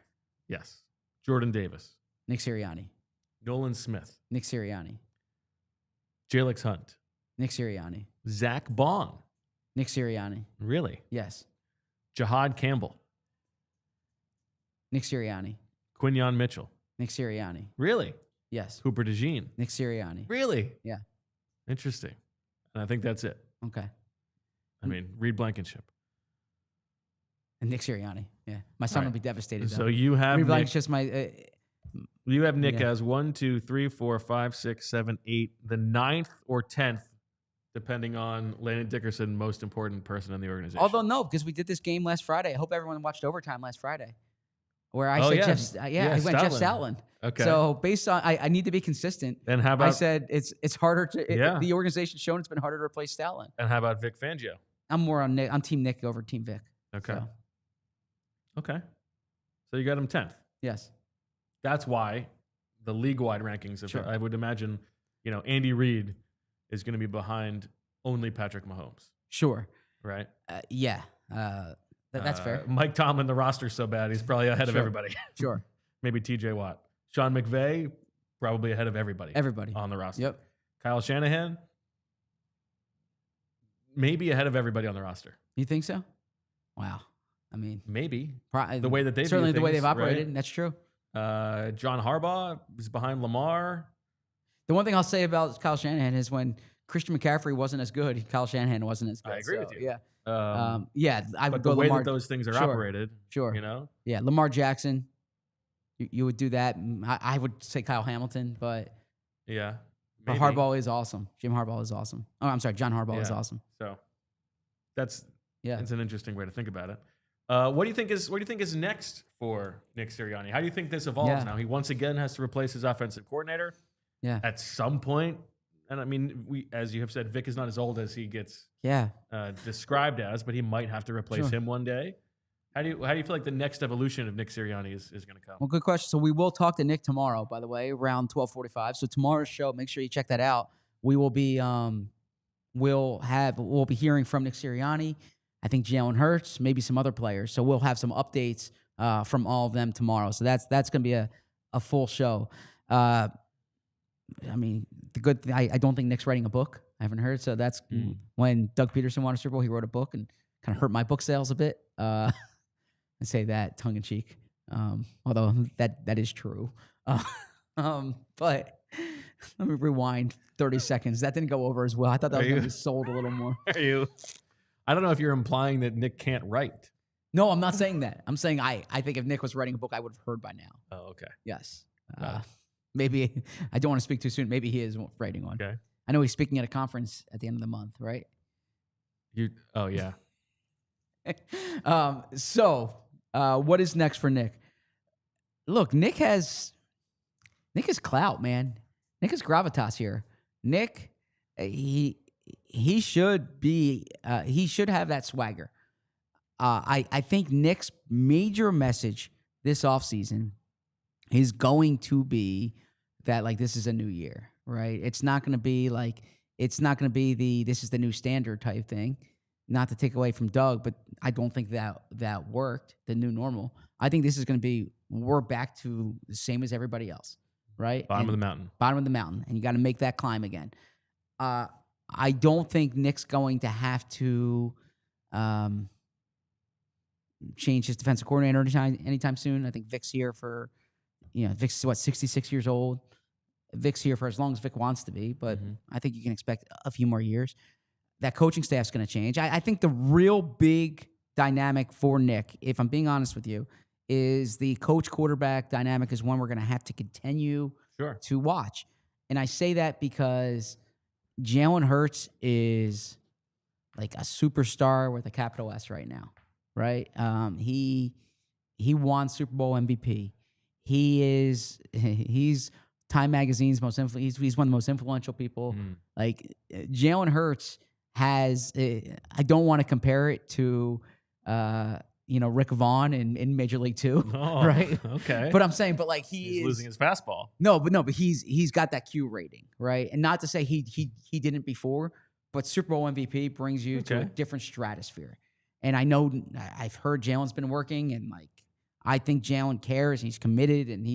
Yes. Jordan Davis. Nick Sirianni. Nolan Smith. Nick Sirianni. Jalix Hunt. Nick Sirianni. Zach Bong. Nick Sirianni. Really? Yes. Jahad Campbell. Nick Sirianni. Quinyon Mitchell. Nick Sirianni. Really? Yes. Cooper DeJean. Nick Sirianni. Really? Yeah. Interesting. And I think that's it. Okay. I mean, Reed Blankenship. And Nick Sirianni. Yeah. My son Right. will be devastated. So you have Reed Nick, Blankenship's my. you have Nick Yeah. as 1, 2, 3, 4, 5, 6, 7, 8, the 9th or 10th, depending on Landon Dickerson, most important person in the organization. Although no, because we did this game last Friday. I hope everyone watched overtime last Friday, where I said I went Jeff Stoutland. Okay. So based on I need to be consistent. And how about I said it's harder to Yeah. the organization's shown it's been harder to replace Stoutland. and how about Vic Fangio? I'm more on Nick. I'm Team Nick over Team Vic. Okay. So, Okay. So you got him 10th. yes. That's why the league-wide rankings of Sure. I would imagine, Andy Reid is going to be behind only Patrick Mahomes, Sure. right? Yeah. That's fair. Mike Tomlin, the roster's so bad, he's probably ahead of Sure. everybody. Sure. Maybe TJ Watt. Sean McVay, probably ahead of everybody Everybody. on the roster. Yep. Kyle Shanahan, maybe ahead of everybody on the roster. You think so? Wow. I mean, Maybe. the The way that they certainly do the way things, they've operated. right? That's true. John Harbaugh is behind Lamar. The one thing I'll say about Kyle Shanahan is when Christian McCaffrey wasn't as good, Kyle Shanahan wasn't as good. I agree with you. Yeah. I would But go the way Lamar. that those things are Sure. operated, Sure. you know? Yeah, Lamar Jackson. You would do that. I would say Kyle Hamilton, but Yeah. But maybe. Harbaugh is awesome. Jim Harbaugh is awesome. Oh, I'm sorry, John Harbaugh is Yeah. awesome. So that's Yeah. an interesting way to think about it. What do you think is next for Nick Sirianni? How do you think this evolves Yeah. now? He once again has to replace his offensive coordinator. Yeah. At some point, and I mean, as you have said, Vic is not as old as he gets Yeah. described as, but he might have to replace Sure. him one day. How do you feel like the next evolution of Nick Sirianni is going to come? Well, good question. So we will talk to Nick tomorrow, by the way, around 12:45. So tomorrow's show, make sure you check that out. We will be we'll be hearing from Nick Sirianni. I think Jalen Hurts, maybe some other players. So we'll have some updates from all of them tomorrow. So that's going to be a full show. I mean, the good thing, I don't think Nick's writing a book. I haven't heard. So that's when Doug Peterson won a Super Bowl, he wrote a book and kind of hurt my book sales a bit. I say that tongue in cheek, although that is true. But let me rewind 30 seconds. That didn't go over as well. I thought that was going to be sold a little more. Are you? I don't know if you're implying that Nick can't write. No, I'm not saying that. I'm saying I think if Nick was writing a book, I would have heard by now. Oh, okay. Yes. Maybe I don't want to speak too soon. Maybe he is writing one. Okay. I know he's speaking at a conference at the end of the month, right? Oh yeah. So what is next for Nick? Look, Nick is clout, man. Nick is gravitas here. Nick, he should be. He should have that swagger. I think Nick's major message this offseason is going to be that, like, this is a new year, right? It's not going to be the this is the new standard type thing. Not to take away from Doug, but I don't think that worked, the new normal. I think this is going to be, we're back to the same as everybody else, right? Bottom of the mountain. Bottom of the mountain, and you got to make that climb again. I don't think Nick's going to have to change his defensive coordinator anytime soon. I think Vic's here for, Vic's 66 years old. Vic's here for as long as Vic wants to be, but I think you can expect a few more years. That coaching staff's going to change. I think the real big dynamic for Nick, if I'm being honest with you, is the coach-quarterback dynamic is one we're going to have to continue to watch. And I say that because Jalen Hurts is like a superstar with a capital S right now, right? He won Super Bowl MVP. He's Time Magazine's most he's one of the most influential people. Like Jalen Hurts has. I don't want to compare it to Rick Vaughn in Major League Two, right? Okay, but I'm saying, but like he's losing his fastball. But he's got that Q rating, right? And not to say he didn't before, but Super Bowl MVP brings you to a different stratosphere. And I know I've heard Jalen's been working, and like I think Jalen cares. He's committed, and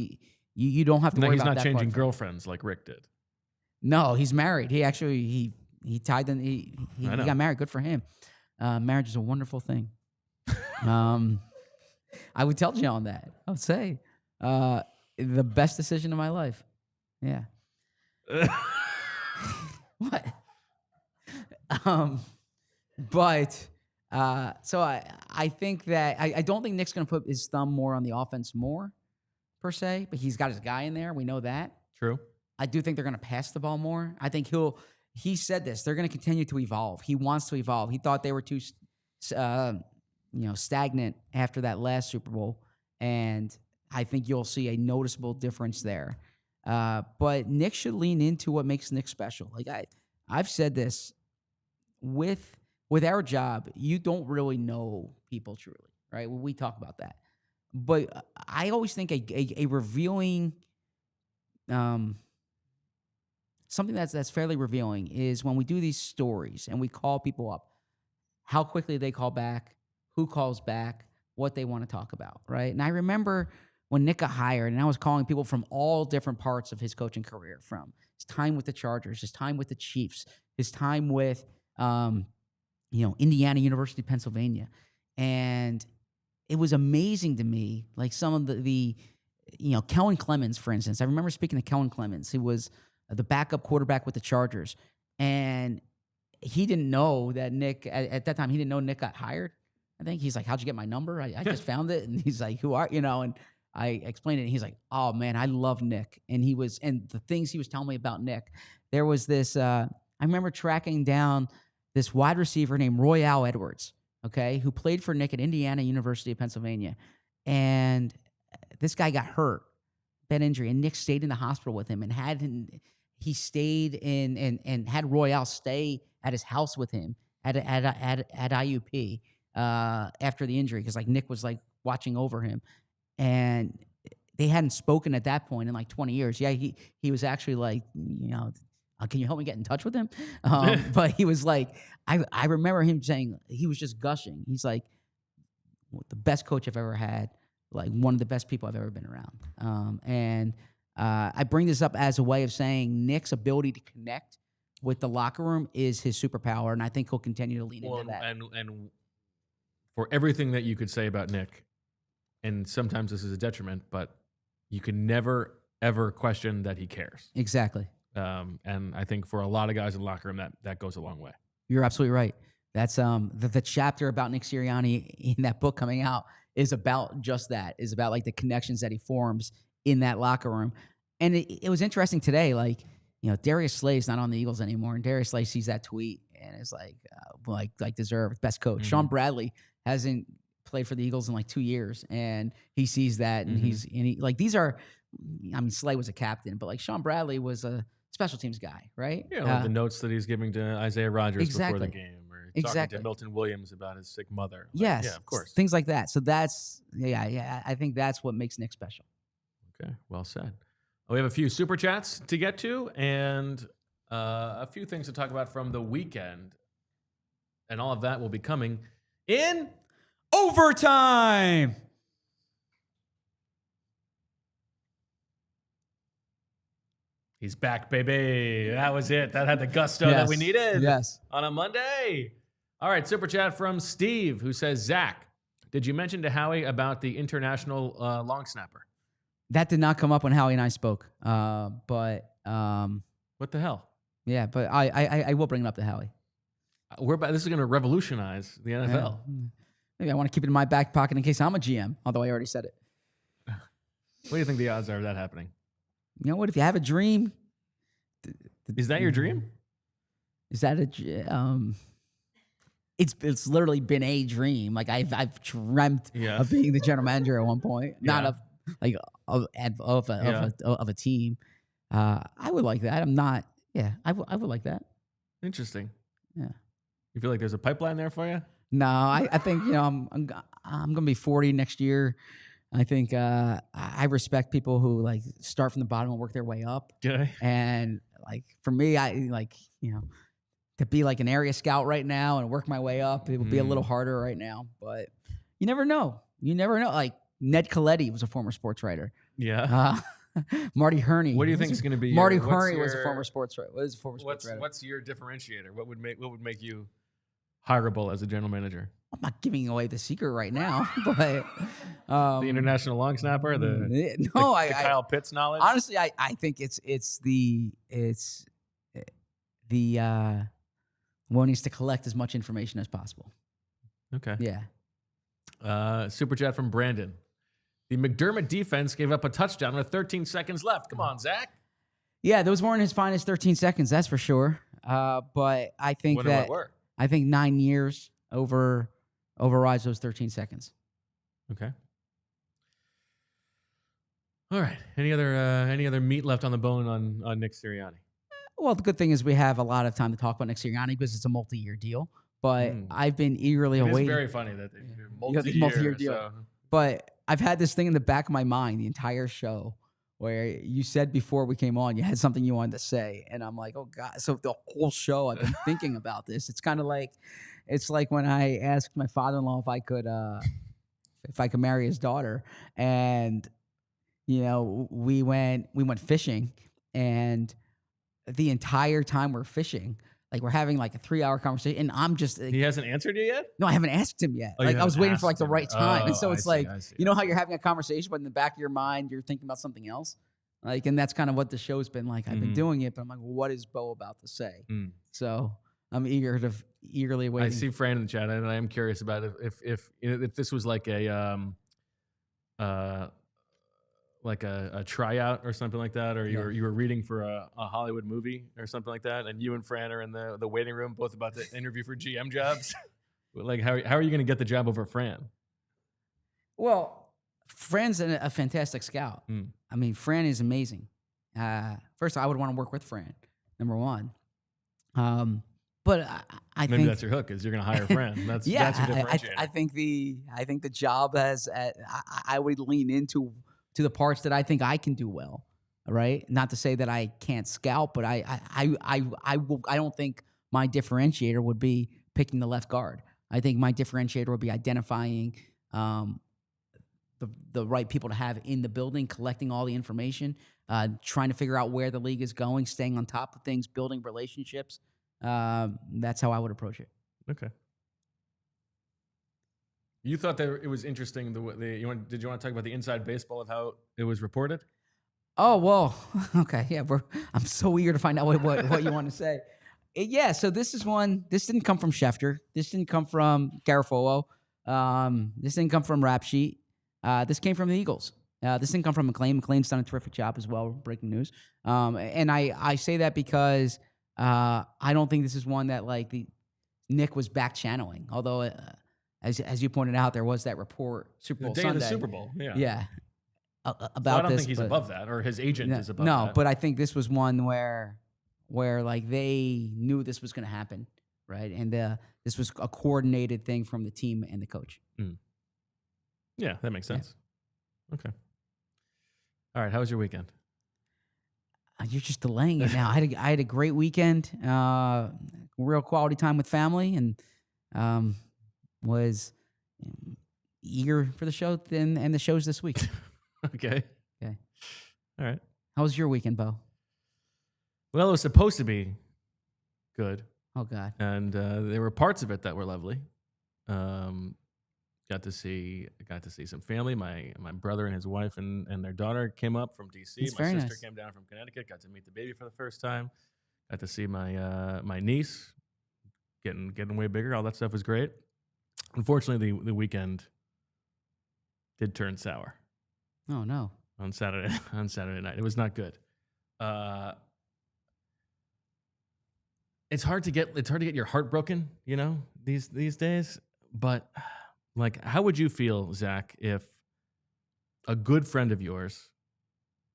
you don't have to worry about that. He's not changing girlfriends like Rick did. No, he's married. He actually he tied in. He got married. Good for him. Marriage is a wonderful thing. I would tell Jalen that. I would say the best decision of my life. Yeah. What? So I think that I don't think Nick's going to put his thumb more on the offense more, per se, but he's got his guy in there. We know that. True. I do think they're going to pass the ball more. I think he said this. They're going to continue to evolve. He wants to evolve. He thought they were too stagnant after that last Super Bowl, and I think you'll see a noticeable difference there. But Nick should lean into what makes Nick special. Like I've said this, with our job, you don't really know people truly, right? We talk about that. But I always think a revealing, something that's fairly revealing is when we do these stories and we call people up, how quickly they call back, who calls back, what they want to talk about, right? And I remember when Nick got hired, and I was calling people from all different parts of his coaching career, from his time with the Chargers, his time with the Chiefs, his time with, Indiana University, Pennsylvania. And it was amazing to me, like some of the Kellen Clemens, for instance. I remember speaking to Kellen Clemens. He was the backup quarterback with the Chargers. And he didn't know that Nick, at that time, he didn't know Nick got hired. I think he's like, how'd you get my number? I just found it. And he's like, who are, and I explained it. And he's like, oh man, I love Nick. And the things he was telling me about Nick, there was this, I remember tracking down this wide receiver named Royale Edwards, okay, who played for Nick at Indiana University of Pennsylvania. And this guy got hurt, bad injury, and Nick stayed in the hospital with him and he stayed in and had Royale stay at his house with him at IUP after the injury, because like Nick was like watching over him, and they hadn't spoken at that point in like 20 years. Yeah, he was actually like, can you help me get in touch with him? But he was like, I remember him saying, he was just gushing. He's like, the best coach I've ever had, like one of the best people I've ever been around. And I bring this up as a way of saying Nick's ability to connect with the locker room is his superpower, and I think he'll continue to lean into that. And for everything that you could say about Nick, and sometimes this is a detriment, but you can never, ever question that he cares. Exactly. And I think for a lot of guys in the locker room, that goes a long way. You're absolutely right. That's the chapter about Nick Sirianni in that book coming out is about just that, is about like the connections that he forms in that locker room. And it was interesting today, like, Darius Slay's not on the Eagles anymore, and Darius Slay sees that tweet and is like deserved best coach. Mm-hmm. Sean Bradley hasn't played for the Eagles in like 2 years, and he sees that, and these are, Slay was a captain, but like Sean Bradley was a special teams guy, right? Yeah, like the notes that he's giving to Isaiah Rodgers before the game, or talking to Milton Williams about his sick mother. Yes, yeah, of course, things like that. So that's I think that's what makes Nick special. Okay, well said. We have a few super chats to get to, and a few things to talk about from the weekend, and all of that will be coming in overtime. He's back, baby. That was it. That had the gusto that we needed on a Monday. All right, super chat from Steve, who says, Zach, did you mention to Howie about the international long snapper? That did not come up when Howie and I spoke. But what the hell? Yeah, but I will bring it up to Howie. This is going to revolutionize the NFL. Yeah. Maybe I want to keep it in my back pocket in case I'm a GM, although I already said it. What do you think the odds are of that happening? You know what? If you have a dream, is that your dream? Is that it's literally been a dream. Like I've dreamt Yeah. of being the general manager at one point, not Yeah. of like of a team. I would like that. I'm not. Yeah, I would like that. Interesting. Yeah. You feel like there's a pipeline there for you? No, I think I'm gonna be 40 next year. I think I respect people who like start from the bottom and work their way up. Okay. And like for me, I like to be like an area scout right now and work my way up. It would be a little harder right now, but you never know. You never know. Like Ned Coletti was a former sports writer. Yeah. Marty Herney. What do you think is going to be? Marty Herney was a former sports writer. What's your differentiator? What would make you hireable as a general manager? I'm not giving away the secret right now, but The international long snapper, the Kyle Pitts knowledge. Honestly, I think it's the willingness to collect as much information as possible. Okay. Yeah. Super chat from Brandon. The McDermott defense gave up a touchdown with 13 seconds left. Come on, Zach. Yeah, those weren't his finest 13 seconds, that's for sure. But I think I think 9 years overrides those 13 seconds. Okay. All right. Any other meat left on the bone on Nick Sirianni? Well, the good thing is we have a lot of time to talk about Nick Sirianni because it's a multi-year deal. But I've been eagerly awaiting. It's very funny that they multi-year deal. So. But I've had this thing in the back of my mind the entire show where you said before we came on you had something you wanted to say, and I'm like, oh God! So the whole show I've been thinking about this. It's kind of like, it's like when I asked my father-in-law if I could marry his daughter, and we went fishing, and the entire time we're fishing, like we're having like a 3-hour conversation, and I'm just like, he hasn't answered you yet? No, I haven't asked him yet. Oh, like I was waiting for like the right time. And so I it's see, like, I see. you know how you're having a conversation, but in the back of your mind, you're thinking about something else. Like, and that's kind of what the show's been like. I've been doing it, but I'm like, well, what is Bo about to say? So I'm eagerly waiting. I see Fran in the chat, and I am curious about if this was like a tryout or something like that, or you were reading for a Hollywood movie or something like that, and you and Fran are in the waiting room, both about to interview for GM jobs. Like, how are you going to get the job over Fran? Well, Fran's a fantastic scout. I mean, Fran is amazing. First, I would want to work with Fran, number one. But I think maybe that's your hook, is you're going to hire Fran. That's your differentiator. I think the job has. I would lean into the parts that I think I can do well. Right? Not to say that I can't scout, but I don't think my differentiator would be picking the left guard. I think my differentiator would be identifying the right people to have in the building, collecting all the information, trying to figure out where the league is going, staying on top of things, building relationships. That's how I would approach it. Okay. You thought that it was interesting. Did you want to talk about the inside baseball of how it was reported? Oh, well, okay. Yeah, I'm so eager to find out what you want to say. Yeah, so this didn't come from Schefter. This didn't come from Garofalo. This didn't come from Rap Sheet. This came from the Eagles. This didn't come from McLean. McLean's done a terrific job as well, breaking news. And I say that because I don't think this is one that like Nick was back channeling. Although, as you pointed out, there was that report Super Bowl Sunday. Of the Super Bowl, yeah. About so I don't this, think he's above that, or his agent is above that. No, but I think this was one where like they knew this was going to happen, right? And this was a coordinated thing from the team and the coach. Yeah, that makes sense. Yeah. Okay. All right. How was your weekend? You're just delaying it now. I had a great weekend, real quality time with family, and was eager for the show and the shows this week. Okay. All right. How was your weekend, Bo? Well, it was supposed to be good. Oh, God. And there were parts of it that were lovely. Got to see some family. My brother and his wife and their daughter came up from D.C. That's my sister nice. came down from Connecticut. Got to meet the baby for the first time. Got to see my niece getting way bigger. All that stuff was great. Unfortunately, the weekend did turn sour. Oh no! On Saturday night, it was not good. it's hard to get your heart broken, these days. But like, how would you feel, Zach, if a good friend of yours,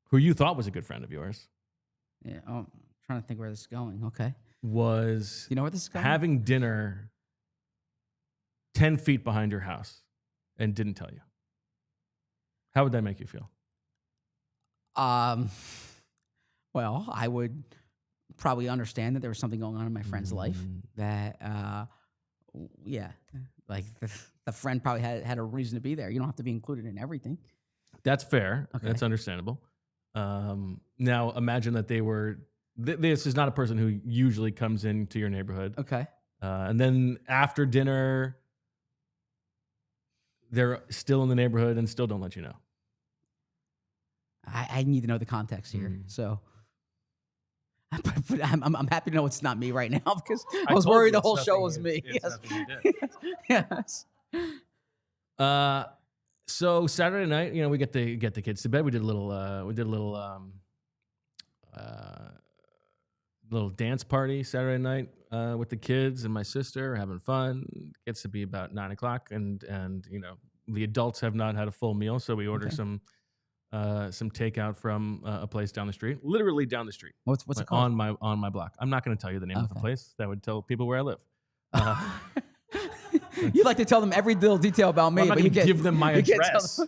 who you thought was a good friend of yours, I'm trying to think where this is going. Okay. was You know where this is going? having dinner 10 feet behind your house and didn't tell you? How would that make you feel? Well, I would probably understand that there was something going on in my friend's life that, like the friend probably had a reason to be there. You don't have to be included in everything. That's fair. Okay. That's understandable. Now, imagine that they were. This is not a person who usually comes into your neighborhood. Okay. And then after dinner, they're still in the neighborhood and still don't let you know. I need to know the context here. So, but I'm happy to know it's not me right now because I was worried the whole show was me. Yes. Yes. So Saturday night, we get the kids to bed. We did a little little dance party Saturday night with the kids and my sister, having fun. Gets to be about 9:00, and the adults have not had a full meal, so we order some takeout from a place down the street, literally down the street. What's it called? On my block. I'm not going to tell you the name of the place. That would tell people where I live. You like to tell them every little detail about me, I'm not but you going to give them my address.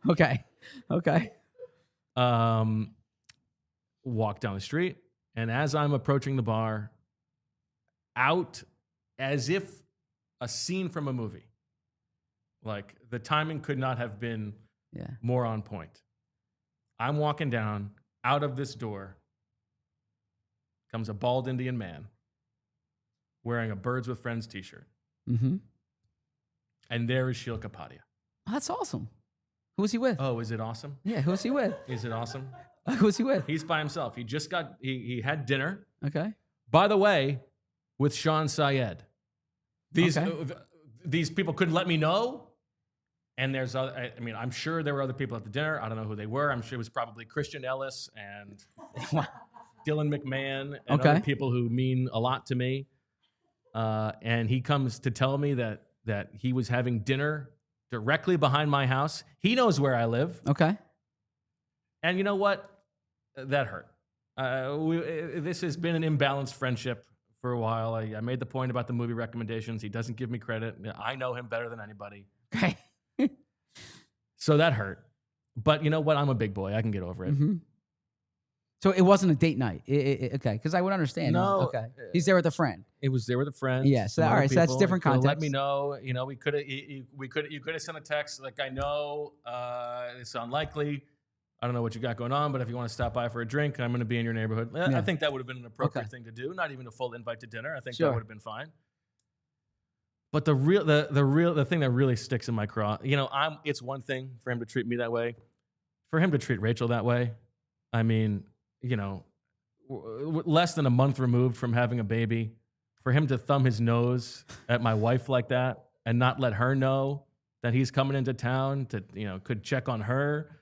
Okay. Walk down the street, and as I'm approaching the bar, out as if a scene from a movie, like the timing could not have been more on point. I'm walking down, out of this door comes a bald Indian man wearing a Birds with Friends t-shirt. Mm-hmm. And there is Sheil Kapadia. Oh, that's awesome. Who was he with? Oh, is it awesome? Yeah, who's he with? Is it awesome? Who's he with? He's by himself. He had dinner. Okay. By the way, with Sean Syed. These people couldn't let me know. And there's other, I'm sure there were other people at the dinner. I don't know who they were. I'm sure it was probably Christian Ellis and Dylan McMahon and other people who mean a lot to me. And he comes to tell me that he was having dinner directly behind my house. He knows where I live. Okay. And you know what? That hurt. This has been an imbalanced friendship for a while. I made the point about the movie recommendations. He doesn't give me credit. I know him better than anybody. Okay. So that hurt. But you know what? I'm a big boy. I can get over it. Mm-hmm. So it wasn't a date night. Okay, because I would understand. No. Okay. He's there with a friend. It was there with a friend. Yeah. So all right. So that's different context. Let me know. You could have sent a text like, I know it's unlikely. I don't know what you got going on, but if you want to stop by for a drink, I'm going to be in your neighborhood. Yeah. I think that would have been an appropriate thing to do. Not even a full invite to dinner. I think that would have been fine. But the thing that really sticks in my craw, it's one thing for him to treat me that way. For him to treat Rachel that way, less than a month removed from having a baby, for him to thumb his nose at my wife like that and not let her know that he's coming into town to, could check on her,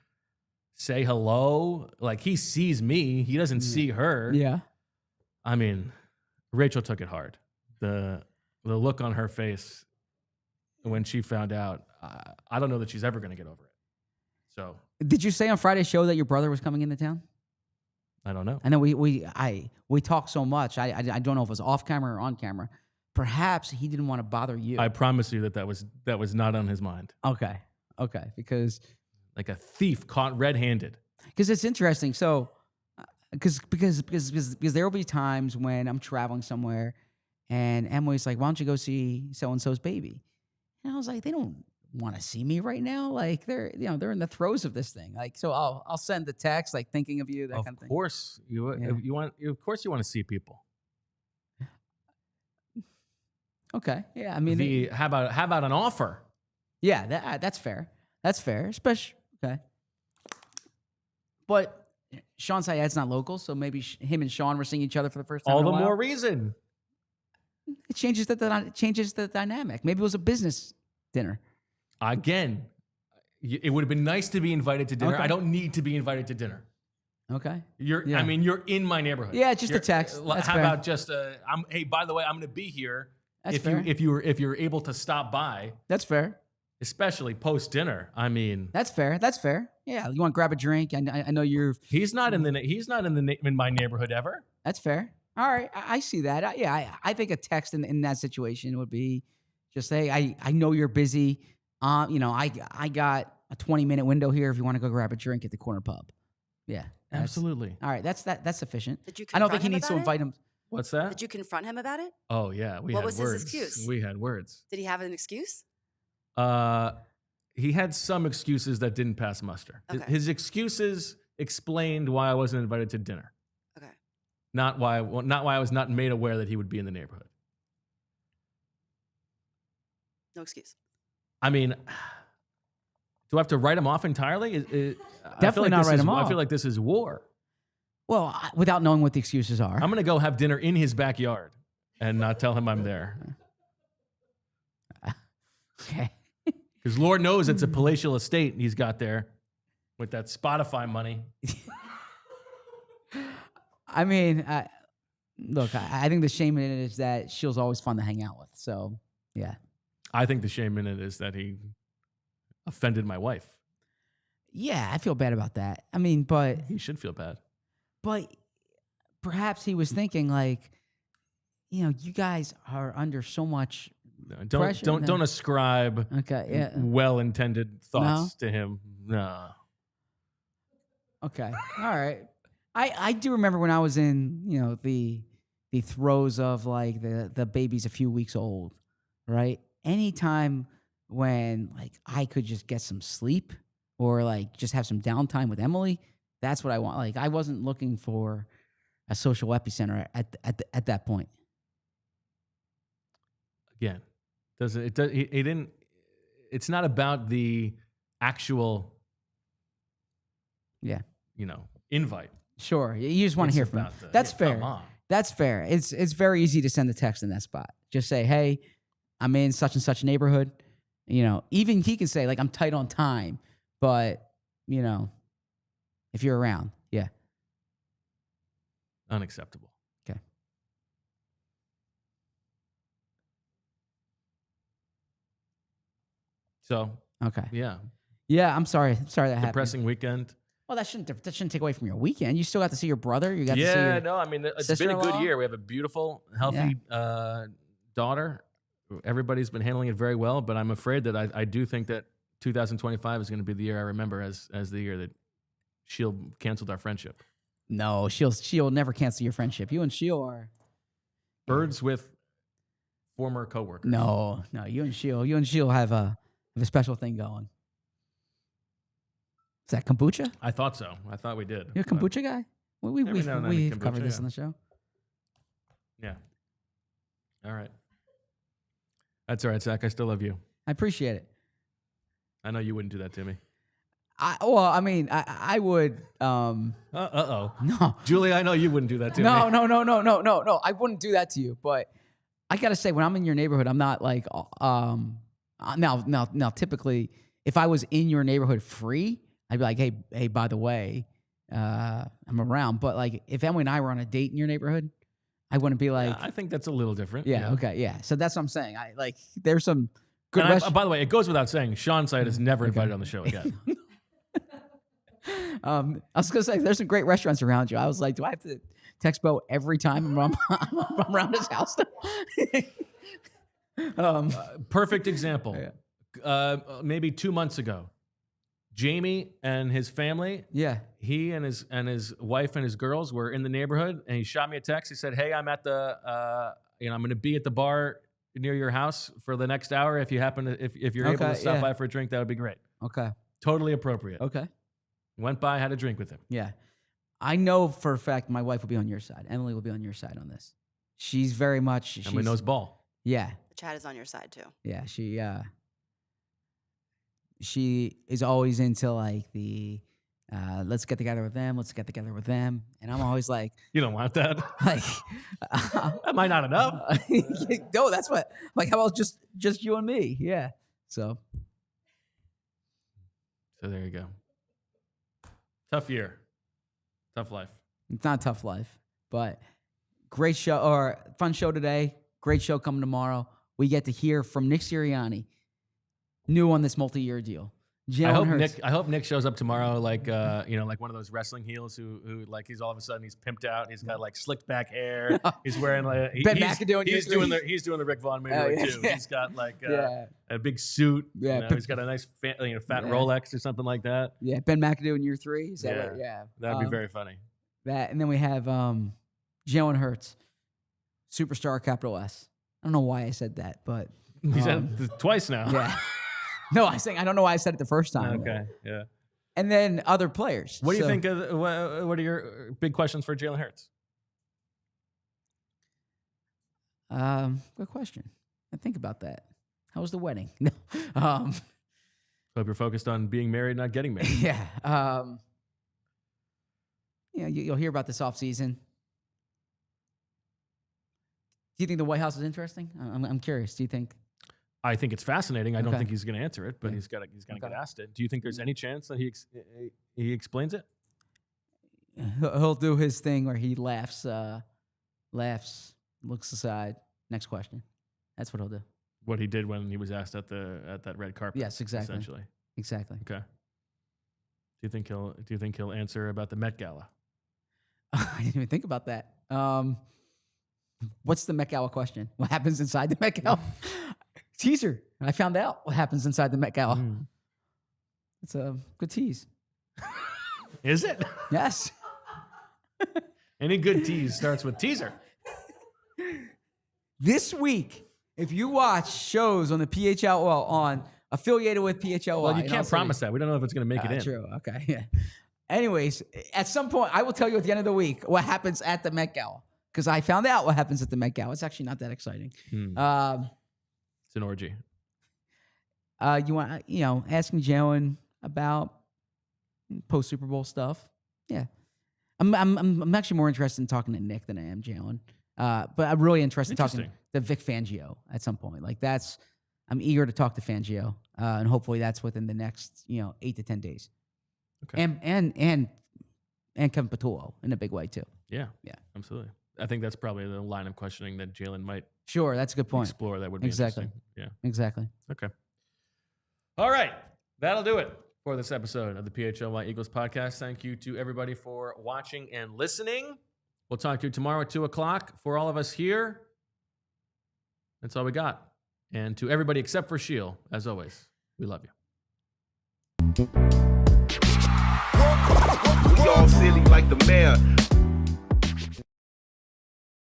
say hello. Like, he sees me. He doesn't see her. Yeah. Rachel took it hard. The look on her face when she found out, I don't know that she's ever going to get over it. So, did you say on Friday's show that your brother was coming into town? I don't know. I know we talk so much. I don't know if it was off camera or on camera. Perhaps he didn't want to bother you. I promise you that was not on his mind. Okay, because like a thief caught red-handed. Because it's interesting. So, because there will be times when I'm traveling somewhere, and Emily's like, "Why don't you go see so and so's baby?" And I was like, "They don't want to see me right now. Like, they're in the throes of this thing. Like, so I'll send the text, like, thinking of you, that kind of thing." Of course you want to see people. Okay, yeah. How about an offer? Yeah, that's fair. That's fair. Especially okay. But Sean Syed's not local, so maybe him and Sean were seeing each other for the first time. All the more reason. It changes the dynamic. Maybe it was a business dinner. Again, it would have been nice to be invited to dinner. Okay. I don't need to be invited to dinner. Okay. I mean, you're in my neighborhood. Yeah, just a text. That's how fair. about just hey, by the way, I'm going to be here. That's if fair. if you're able to stop by. That's fair. Especially post dinner. I mean, that's fair. That's fair. Yeah, you want to grab a drink? I know you're. He's not in my neighborhood ever. That's fair. All right, I see that. I think a text in that situation would be just say, I know you're busy. I got a 20-minute window here if you want to go grab a drink at the corner pub. Yeah, absolutely. All right, that's sufficient. Did you I don't think he needs to invite him. What's that? Did you confront him about it? Oh yeah, what was his excuse? We had words. Did he have an excuse? He had some excuses that didn't pass muster. Okay. His excuses explained why I wasn't invited to dinner. Okay. Not why I was not made aware that he would be in the neighborhood. No excuse. I mean, do I have to write him off entirely? Definitely not write him off. I feel like this is war. Well, without knowing what the excuses are. I'm going to go have dinner in his backyard and not tell him I'm there. Okay. Because Lord knows it's a palatial estate he's got there with that Spotify money. I mean, look, I think the shame in it is that Shield's always fun to hang out with. So, yeah. I think the shame in it is that he offended my wife. Yeah, I feel bad about that. I mean, but... He should feel bad. But perhaps he was thinking, like, you guys are under so much... Don't ascribe well-intended thoughts to him. No. Okay. All right. I do remember when I was in, the throes of like the baby's a few weeks old, right? Anytime when like I could just get some sleep or like just have some downtime with Emily, that's what I want. Like I wasn't looking for a social epicenter at that point. Again. It's not about the actual, invite. Sure. You just want to hear from him. That's fair. That's fair. It's very easy to send a text in that spot. Just say, hey, I'm in such and such neighborhood. Even he can say, like, I'm tight on time, but, if you're around, yeah. Unacceptable. Okay. So, okay. Yeah. Yeah, I'm sorry. Sorry that happened. Depressing weekend. Well, that shouldn't take away from your weekend. You still got to see your brother. You got to see your it's been a good year. We have a beautiful, healthy daughter. Everybody's been handling it very well, but I'm afraid that I do think that 2025 is going to be the year I remember as the year that Sheil canceled our friendship. No, she'll never cancel your friendship. You and Sheil are birds with former coworkers. No, you and Sheil have a special thing going. Is that kombucha? I thought so. I thought we did. You're a kombucha guy? We've covered this on the show. Yeah. All right. That's all right, Zach. I still love you. I appreciate it. I know you wouldn't do that to me. I would. Uh-oh. No. Julie, I know you wouldn't do that to me. No. I wouldn't do that to you. But I got to say, when I'm in your neighborhood, I'm not like, now, typically, if I was in your neighborhood free, I'd be like, hey, by the way, I'm around. But like, if Emily and I were on a date in your neighborhood, I wouldn't be like. I think that's a little different. Yeah. Okay. Yeah. So that's what I'm saying. There's some good. By the way, it goes without saying, Sean Sight is never invited on the show again. I was gonna say there's some great restaurants around you. I was like, do I have to text Bo every time I'm around his house? Perfect example. Yeah. Maybe 2 months ago, Jamie and his family. Yeah. He and his wife and his girls were in the neighborhood, and he shot me a text. He said, "Hey, I'm at the I'm going to be at the bar near your house for the next hour. If you happen to if you're able to stop by for a drink, that would be great." Okay. Totally appropriate. Okay. Went by, had a drink with him. Yeah. I know for a fact my wife will be on your side. Emily will be on your side on this. She's very much. Emily knows ball. Yeah. Chad is on your side too. Yeah. She is always into like the let's get together with them. And I'm always like, you don't want that. Like, am I not enough? No, that's what. Like, how about just you and me? Yeah. So there you go. Tough year. Tough life. It's not a tough life, but great show or fun show today. Great show coming tomorrow. We get to hear from Nick Sirianni, new on this multi-year deal. I hope Nick shows up tomorrow like like one of those wrestling heels who like he's all of a sudden he's pimped out. He's got like slicked back hair. He's wearing like he's doing the Rick Vaughn movie too. He's got like a big suit. Yeah, he's got a nice fat Rolex or something like that. Yeah, Ben McAdoo in year 3. Is that right? Yeah, that'd be very funny. That and then we have Jalen Hurts, superstar, capital S. I don't know why I said that, but he said it twice now. Yeah. No, I don't know why I said it the first time. Okay, yeah. And then other players. What do you think of what are your big questions for Jalen Hurts? Good question. I think about that. How was the wedding? Hope you're focused on being married, not getting married. Yeah. You'll hear about this offseason. Do you think the White House is interesting? I'm curious. Do you think? I think it's fascinating. I don't think he's going to answer it, but he's going to get asked it. Do you think there's any chance that he explains it? He'll do his thing where he laughs, looks aside. Next question. That's what he'll do. What he did when he was asked at that red carpet. Yes, exactly. Essentially. Exactly. Okay. Do you think he'll answer about the Met Gala? I didn't even think about that. What's the Met Gala question? What happens inside the Met Gala? Teaser. I found out what happens inside the Met Gala. It's a good tease. Is it? Yes. Any good tease starts with teaser. This week, if you watch shows on the PHLY, affiliated with PHLY. Well, you can't promise that. We don't know if it's going to make it in. True. Okay. Yeah. Anyways, at some point, I will tell you at the end of the week what happens at the Met Gala because I found out what happens at the Met Gala. It's actually not that exciting. It's an orgy. You want asking Jalen about post Super Bowl stuff? Yeah, I'm actually more interested in talking to Nick than I am Jalen. But I'm really interested in talking to Vic Fangio at some point. Like I'm eager to talk to Fangio, and hopefully that's within the next 8 to 10 days. Okay. And Kevin Patullo in a big way too. Yeah, absolutely. I think that's probably the line of questioning that Jalen might. Sure, that's a good point. Explore that would be interesting. Yeah, exactly. Okay. All right, that'll do it for this episode of the PHLY Eagles podcast. Thank you to everybody for watching and listening. We'll talk to you tomorrow at 2:00. For all of us here, that's all we got. And to everybody except for Sheil, as always, we love you. We all silly like the mayor.